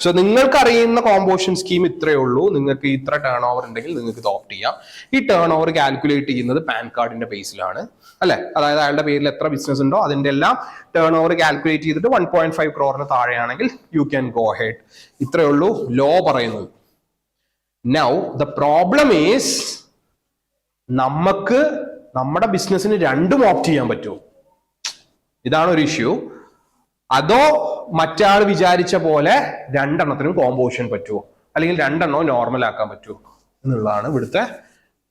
So നിങ്ങൾക്ക് അറിയുന്ന കോമ്പോഷൻ സ്കീം ഇത്രയേ ഉള്ളൂ. നിങ്ങൾക്ക് ഇത്ര ടേൺ ഓവർ ഉണ്ടെങ്കിൽ നിങ്ങൾക്ക് ഇത് ഓപ്റ്റ് ചെയ്യാം. ഈ ടേൺ ഓവർ കാൽക്കുലേറ്റ് ചെയ്യുന്നത് പാൻ കാർഡിന്റെ ബേസിലാണ്, അല്ലെ? അതായത് അയാളുടെ പേരിൽ എത്ര ബിസിനസ് ഉണ്ടോ അതിന്റെ എല്ലാം ടേൺ ഓവർ കാൽക്കുലേറ്റ് ചെയ്തിട്ട് 1.5 crore താഴെയാണെങ്കിൽ യു ക്യാൻ ഗോ ഹെഡ്. ഇത്രയേ ഉള്ളൂ ലോ പറയുന്നത്. നൗ ദ പ്രോബ്ലം ഈസ്, നമുക്ക് നമ്മുടെ ബിസിനസ്സിന് രണ്ടും ഓപ്റ്റ് ചെയ്യാൻ പറ്റുമോ? ഇതാണ് ഒരു ഇഷ്യൂ. അതോ മറ്റാൾ വിചാരിച്ച പോലെ രണ്ടെണ്ണത്തിനും കോമ്പോഷൻ പറ്റുമോ, അല്ലെങ്കിൽ രണ്ടെണ്ണവും നോർമൽ ആക്കാൻ പറ്റുമോ എന്നുള്ളതാണ് ഇവിടുത്തെ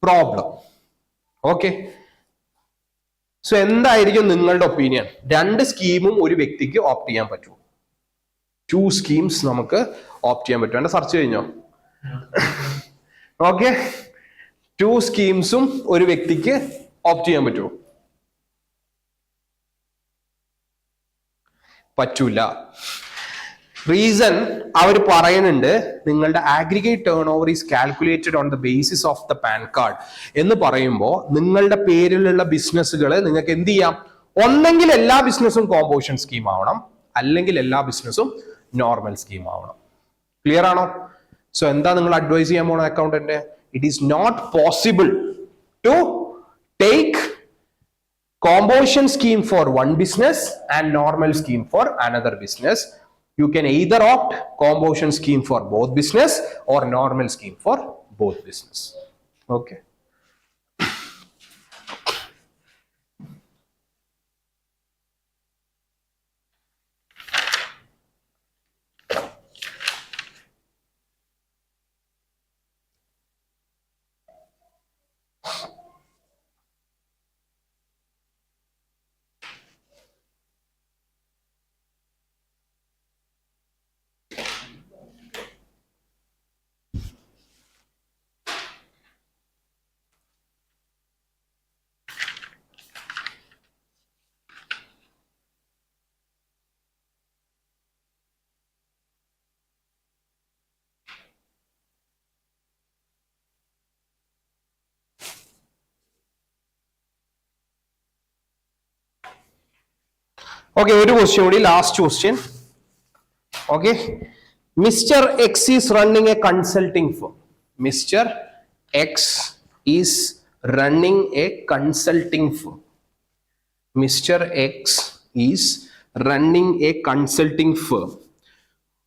പ്രോബ്ലം. ഓക്കെ, സോ എന്തായിരിക്കും നിങ്ങളുടെ ഒപ്പീനിയൻ? രണ്ട് സ്കീമും ഒരു വ്യക്തിക്ക് ഓപ്റ്റ് ചെയ്യാൻ പറ്റുമോ? 2 schemes നമുക്ക് ഓപ്റ്റ് ചെയ്യാൻ പറ്റുമോ? എന്റെ സെർച്ച് കഴിഞ്ഞോ? ഓക്കെ, 2 schemes ഒരു വ്യക്തിക്ക് ഓപ്റ്റ് ചെയ്യാൻ പറ്റുമോ? പറ്റൂല. റീസൺ അവർ പറയുന്നുണ്ട്, നിങ്ങളുടെ aggregate turn over is calculated on the basis of the pan card എന്ന് പറയുമ്പോൾ നിങ്ങളുടെ പേരിലുള്ള ബിസിനസ്സുകൾ നിങ്ങൾക്ക് എന്ത് ചെയ്യാം? ഒന്നെങ്കിൽ എല്ലാ ബിസിനസ്സും കോമ്പോഷൻ സ്കീം ആവണം, അല്ലെങ്കിൽ എല്ലാ ബിസിനസ്സും നോർമൽ സ്കീം ആവണം. ക്ലിയർ ആണോ? സോ എന്താ നിങ്ങൾ അഡ്വൈസ് ചെയ്യാൻ പോണ accountant? It is not possible to take composition scheme for one business and normal scheme for another business. You can either opt composition scheme for both business or normal scheme for both business. Okay. Okay, one question, last question. Okay, Mr. X is running a consulting firm. Mr. X is running a consulting firm. Mr. X is running a consulting firm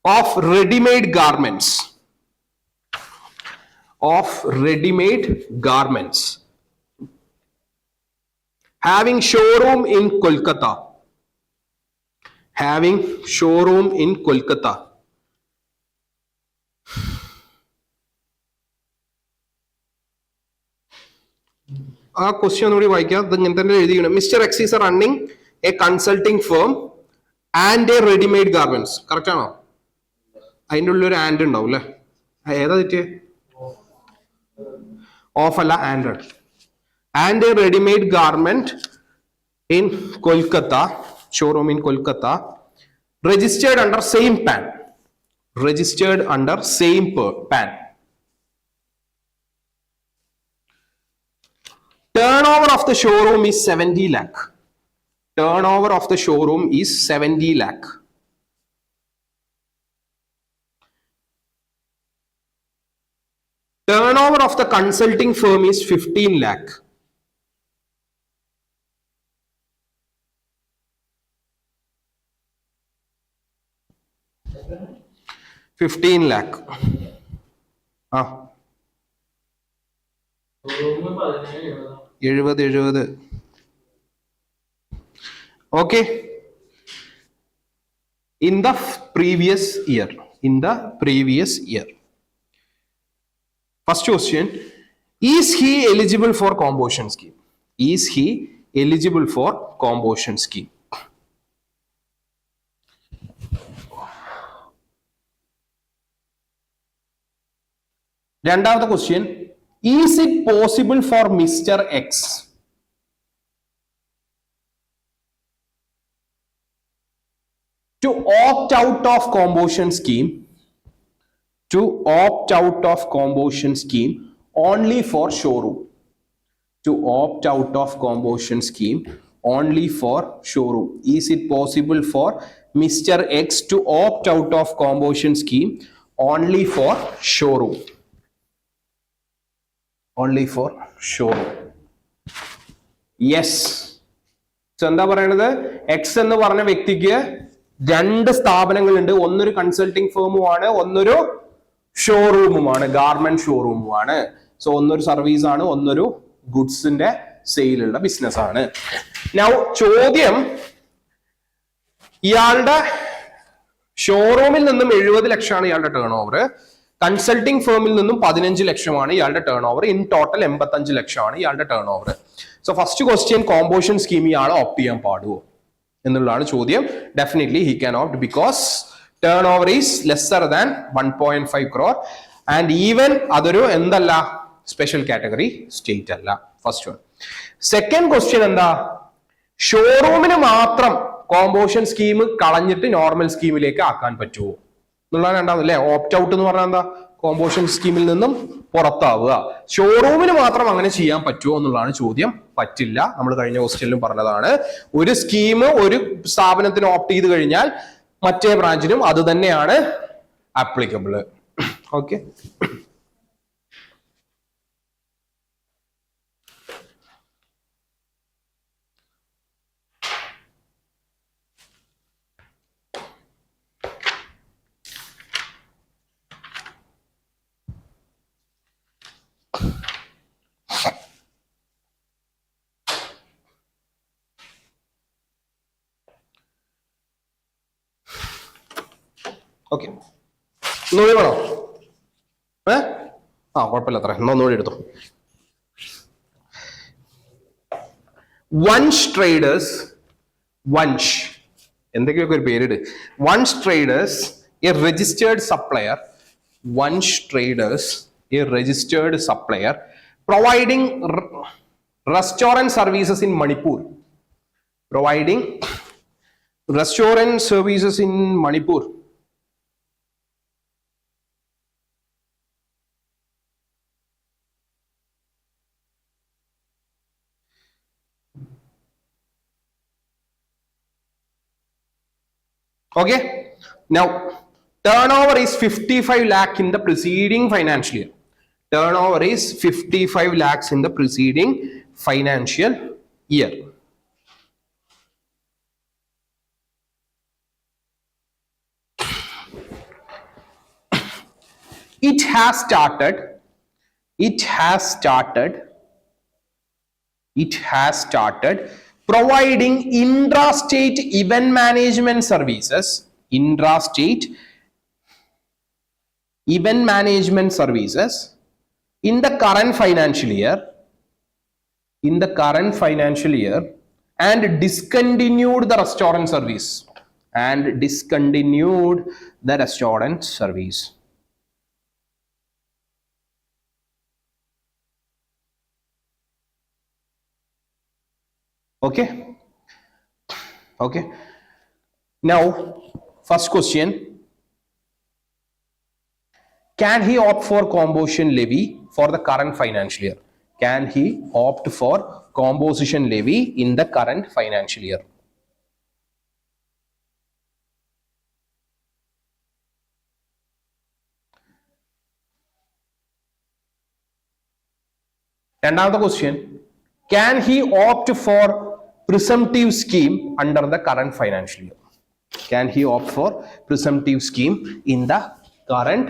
of ready-made garments. Of ready-made garments. Having showroom in Kolkata. Having showroom in Kolkata. ആ question ഒന്നുകൂടി വായിക്കാം. ഇങ്ങനെ തന്നെ എഴുതിക്കണം. Mister X is running a consulting firm and a readymade garments. Correct ആണോ? അതിൻ്റെ ഉള്ളിൽ ഒരു ആൻഡ് ഉണ്ടാവും അല്ലെ? ഏതാ തെറ്റ്? ഓഫ് അല്ല, and. And a readymade garment in Kolkata, showroom in Kolkata, registered under same PAN. Registered under same PAN. Turnover of the showroom is 70 lakh. Turnover of the showroom is 70 lakh. Turnover of the consulting firm is 15 lakh. 15 lakh. ആ 70. Okay. In the previous year. First question. Is he eligible for composition scheme? രണ്ടാമത്തെ question. Is it possible for Mr. X to opt out of composition scheme only for showroom? Is it possible for Mr. X to opt out of composition scheme only for showroom? Yes. So എന്താ പറയണത്? X എന്ന് പറഞ്ഞ വ്യക്തിക്ക് രണ്ട് സ്ഥാപനങ്ങളുണ്ട്. ഒന്നൊരു consulting ഫേമുമാണ്, ഒന്നൊരു ഷോറൂമുമാണ്, garment ഷോറൂമുമാണ്. So ഒന്നൊരു സർവീസ് ആണ്, ഒന്നൊരു ഗുഡ്സിന്റെ സെയിലുള്ള ബിസിനസ് ആണ്. നൗ ചോദ്യം, ഇയാളുടെ ഷോറൂമിൽ നിന്നും 70 ലക്ഷമാണ് ഇയാളുടെ ടേൺ ഓവർ, കൺസൾട്ടിംഗ് ഫേമിൽ നിന്നും 15 ലക്ഷമാണ് ഇയാളുടെ ടേൺ ഓവർ, ഇൻ ടോട്ടൽ 85 ലക്ഷമാണ് ഇയാളുടെ turn over. So first question, composition scheme ഇയാൾ ഓപ്റ്റ് ചെയ്യാൻ പാടുമോ എന്നുള്ളതാണ് ചോദ്യം. Definitely he can opt because turn over is lesser than 1.5 crore and even അതൊരു എന്തല്ല, സ്പെഷ്യൽ കാറ്റഗറി സ്റ്റേറ്റ് അല്ല. First one. സെക്കൻഡ് ക്വസ്റ്റ്യൻ എന്താ, ഷോറൂമിന് മാത്രം കോമ്പോസിഷൻ സ്കീം കളഞ്ഞിട്ട് നോർമൽ സ്കീമിലേക്ക് ആക്കാൻ പറ്റുമോ എന്നുള്ളതാണ് രണ്ടാമത് അല്ലെ. ഓപ്റ്റ് ഔട്ട് എന്ന് പറഞ്ഞാൽ എന്താ, കോമ്പോസിഷൻ സ്കീമിൽ നിന്നും പുറത്താവുക. ഷോറൂമിന് മാത്രം അങ്ങനെ ചെയ്യാൻ പറ്റുമോ എന്നുള്ളതാണ് ചോദ്യം. പറ്റില്ല. നമ്മൾ കഴിഞ്ഞ ക്വസ്റ്റ്യനിലും പറഞ്ഞതാണ്, ഒരു സ്കീം ഒരു സ്ഥാപനത്തിന് ഓപ്റ്റ് ചെയ്ത് കഴിഞ്ഞാൽ മറ്റേ ബ്രാഞ്ചിനും അത് തന്നെയാണ് ആപ്ലിക്കബിൾ. ഓക്കെ. ഓക്കെ, ഒന്നുകൂടി വേണോ? കുഴപ്പമില്ല, അത്ര ഒന്നുകൂടി എടുത്തു. വൻഷ് ട്രേഡേഴ്സ്, എന്തൊക്കെയൊക്കെ ഒരു പേരിട്. Vansh traders a registered supplier providing restaurant services in Manipur. Okay, now turnover is 55 lakh in the preceding financial year. It has started providing intrastate event management services in the current financial year and discontinued the restaurant service. Okay. Now, first question. Can he opt for composition levy for the current financial year? In the current financial year? Another question. Can he opt for presumptive scheme under the current financial year? In the current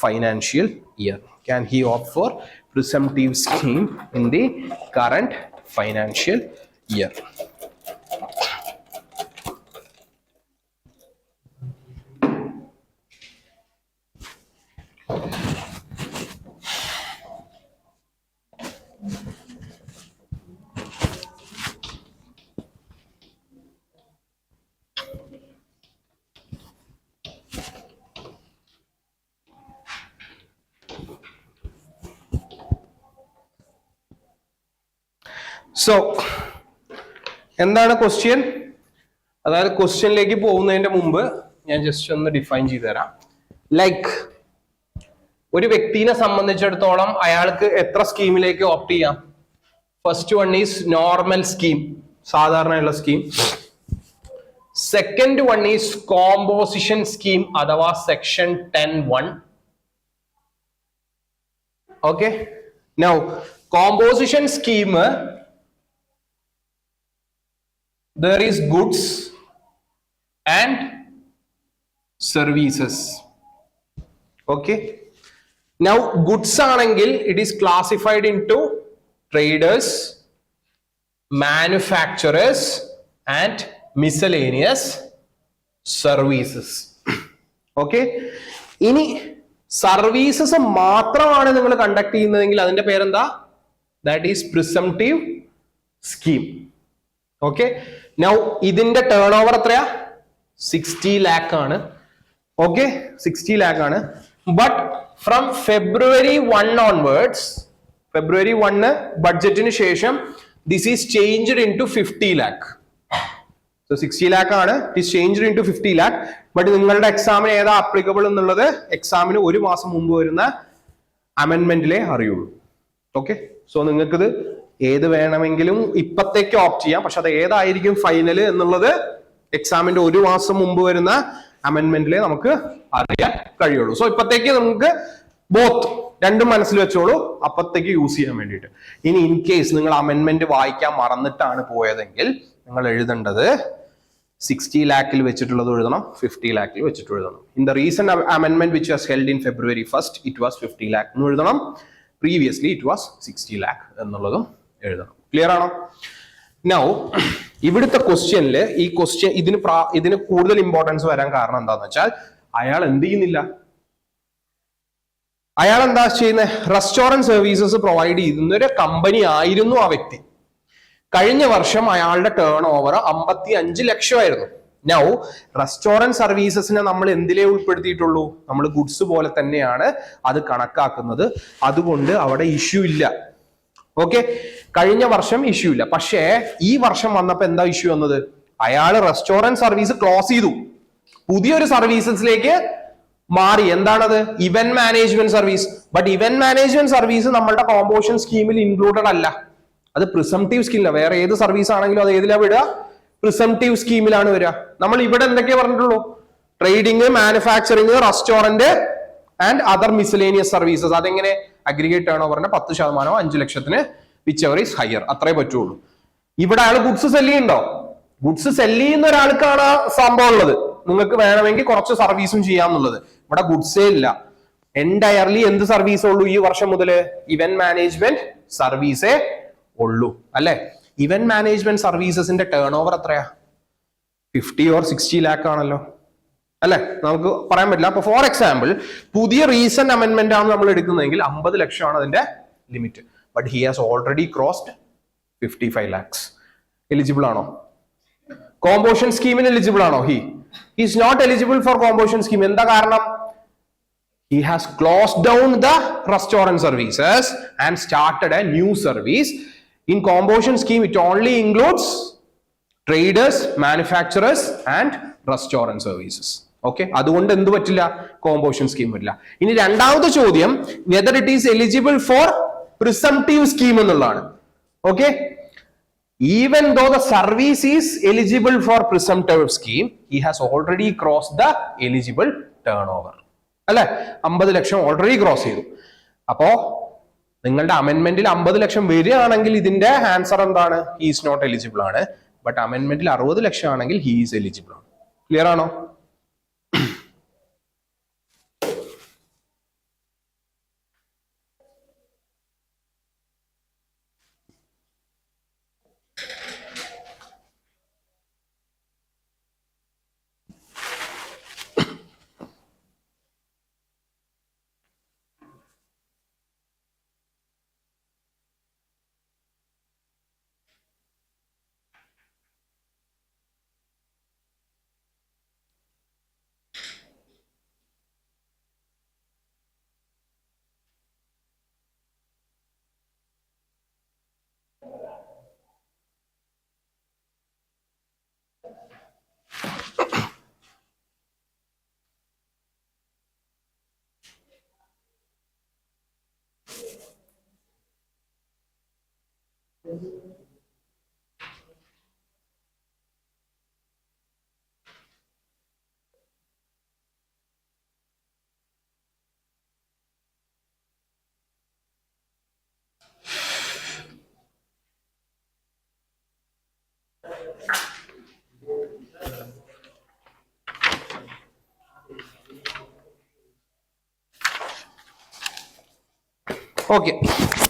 financial year. Can he opt for presumptive scheme in the current financial year? So, എന്താണ് question? അതായത് ക്വസ്റ്റ്യനിലേക്ക് പോകുന്നതിന്റെ മുമ്പ് ഞാൻ just ഒന്ന് define ചെയ്തു തരാം. Like ഒരു വ്യക്തിനെ സംബന്ധിച്ചിടത്തോളം അയാൾക്ക് എത്ര സ്കീമിലേക്ക് ഓപ്റ്റ് ചെയ്യാം? First one is normal scheme, സാധാരണയുള്ള scheme. Second one is composition scheme അഥവാ section 10(1). Okay, now composition scheme, there is goods and services. Okay, now goods ആണെങ്കിൽ it is classified into traders, manufacturers and miscellaneous services. Okay, ഇനി services മാത്രമാണ് നിങ്ങൾ conduct ചെയ്യുന്നതെങ്കിൽ അതിന്റെ പേരെന്താ? that is presumptive scheme. Okay, now ഇതിന്റെ turnover എത്രയാ? 60 lakh ആണ്. ഓക്കെ, 60 lakh ആണ്. But from February 1 onwards, February 1 ബഡ്ജറ്റിന് ശേഷം this is changed into 50 lakh. So 60 lakh ആണ്, it is changed into 50 lakh. But നിങ്ങളുടെ എക്സാമിന് ഏതാ അപ്ലിക്കബിൾ എന്നുള്ളത് എക്സാമിന് ഒരു മാസം മുമ്പ് വരുന്ന അമെൻമെന്റിലെ അറിയുള്ളൂ. ഓക്കെ, സോ നിങ്ങൾക്കിത് ഏത് വേണമെങ്കിലും ഇപ്പത്തേക്ക് ഓപ്റ്റ് ചെയ്യാം, പക്ഷെ അത് ഏതായിരിക്കും ഫൈനല് എന്നുള്ളത് എക്സാമിന്റെ ഒരു മാസം മുമ്പ് വരുന്ന അമെൻമെന്റിലെ നമുക്ക് അറിയാൻ കഴിയുള്ളൂ. സോ ഇപ്പത്തേക്ക് നമുക്ക് ബോത്ത് രണ്ടും മനസ്സിൽ വെച്ചോളൂ, അപ്പത്തേക്ക് യൂസ് ചെയ്യാൻ വേണ്ടിയിട്ട്. ഇനി ഇൻ കേസ് നിങ്ങൾ അമെൻമെന്റ് വായിക്കാൻ മറന്നിട്ടാണ് പോയതെങ്കിൽ നിങ്ങൾ എഴുതേണ്ടത് 60 lakh വെച്ചിട്ടുള്ളത് എഴുതണം, 50 lakh വെച്ചിട്ട് എഴുതണം. ഇൻ ദ റീസെന്റ് അമെൻമെന്റ് which was held in February 1st it was 50 lakh എന്ന് എഴുതണം. പ്രീവിയസ്ലി ഇറ്റ് വാസ് 60 lakh എന്നുള്ളതും എഴുതണം. ക്ലിയർ ആണോ? നൗ ഇവിടുത്തെ ക്വസ്റ്റ്യനില് ഈ ക്വസ്റ്റ്യൻ ഇതിന് കൂടുതൽ ഇമ്പോർട്ടൻസ് വരാൻ കാരണം എന്താന്ന് വെച്ചാൽ അയാൾ എന്ത് ചെയ്യുന്നില്ല, അയാൾ എന്താ ചെയ്യുന്നത്? റെസ്റ്റോറന്റ് സർവീസസ് പ്രൊവൈഡ് ചെയ്യുന്ന ഒരു കമ്പനി ആയിരുന്നു ആ വ്യക്തി. കഴിഞ്ഞ വർഷം അയാളുടെ ടേൺ ഓവർ 55 ലക്ഷമായിരുന്നു. നൗ റെസ്റ്റോറന്റ് സർവീസസിനെ നമ്മൾ എന്തിലേ ഉൾപ്പെടുത്തിയിട്ടുള്ളൂ? നമ്മൾ ഗുഡ്സ് പോലെ തന്നെയാണ് അത് കണക്കാക്കുന്നത്. അതുകൊണ്ട് അവിടെ ഇഷ്യൂ ഇല്ല. ഓക്കെ, കഴിഞ്ഞ വർഷം ഇഷ്യൂ ഇല്ല. പക്ഷേ ഈ വർഷം വന്നപ്പോ എന്താ ഇഷ്യൂ വന്നത്? അയാൾ റെസ്റ്റോറന്റ് സർവീസ് ക്ലോസ് ചെയ്തു, പുതിയൊരു സർവീസസിലേക്ക് മാറി. എന്താണത്? Event management service. But event management service നമ്മളുടെ കോമ്പോസിഷൻ സ്കീമിൽ ഇൻക്ലൂഡഡ് അല്ല, അത് പ്രിസംപ്റ്റീവ് സ്കീമിലാണ്. വേറെ ഏത് സർവീസ് ആണെങ്കിലും അത് ഏതിലാ വിടുക? പ്രിസംപ്റ്റീവ് സ്കീമിലാണ് വരിക. നമ്മൾ ഇവിടെ എന്തൊക്കെയാ പറഞ്ഞിട്ടുള്ളൂ? Trading, manufacturing, restaurant and other miscellaneous services. അതെങ്ങനെ? അഗ്രിഗേറ്റ് ടേൺ ഓവറിന്റെ 10% 5 ലക്ഷത്തിന് വിച്ച് എവർ ഈസ് ഹയർ, അത്രേ പറ്റുള്ളൂ. ഇവിടെ അയാൾ ഗുഡ്സ് സെല്ല് ചെയ്യുന്നുണ്ടോ? ഗുഡ്സ് സെല്ല് ചെയ്യുന്ന ഒരാൾക്കാണ് സംഭവം ഉള്ളത്. നിങ്ങൾക്ക് വേണമെങ്കിൽ കുറച്ച് സർവീസും ചെയ്യാന്നുള്ളത്. ഇവിടെ ഗുഡ്സേ ഇല്ല. എൻറ്റയർലി എന്ത് സർവീസേ ഉള്ളൂ ഈ വർഷം മുതൽ? ഇവന്റ് മാനേജ്മെന്റ് സർവീസേ ഉള്ളൂ, അല്ലെ? ഇവന്റ് മാനേജ്മെന്റ് സർവീസസിന്റെ ടേൺ ഓവർ എത്രയാ? 50 or 60 lakh ആണല്ലോ, അല്ലെ? നമുക്ക് പറയാൻ പറ്റില്ല. അപ്പൊ ഫോർ എക്സാമ്പിൾ പുതിയ റീസെന്റ് അമെന്റ്മെന്റ് ആണ് നമ്മൾ എടുക്കുന്നതെങ്കിൽ 50 ലക്ഷമാണ് അതിന്റെ limit. But he has already crossed 55 lakhs. Eligible ആണോ? കോമ്പോസിഷൻ സ്കീമിന് എലിജിബിൾ ആണോ? He is not eligible for composition scheme. എന്താ കാരണം? He has closed down the restaurant services and started a new service. In composition scheme, it only includes traders, manufacturers and restaurant services. Okay, അതുകൊണ്ട് എന്ത് പറ്റില്ല? Composition scheme പറ്റില്ല. ഇനി രണ്ടാമത്തെ ചോദ്യം whether it is eligible for presumptive scheme എന്നുള്ളതാണ്. Okay, even though the service is eligible for presumptive scheme, he has already crossed the eligible turnover. അല്ലെ? 50 ലക്ഷം already cross ചെയ്തു. അപ്പോ നിങ്ങളുടെ അമെന്റ്മെന്റിൽ 50 ലക്ഷം വരികയാണെങ്കിൽ ഇതിന്റെ ആൻസർ എന്താണ്? ഹി ഈസ് നോട്ട് എലിജിബിൾ ആണ്. But അമെന്റ്മെന്റിൽ 60 ലക്ഷം ആണെങ്കിൽ ഹി ഈസ് എലിജിബിൾ ആണ്. ക്ലിയർ ആണോ? Okay.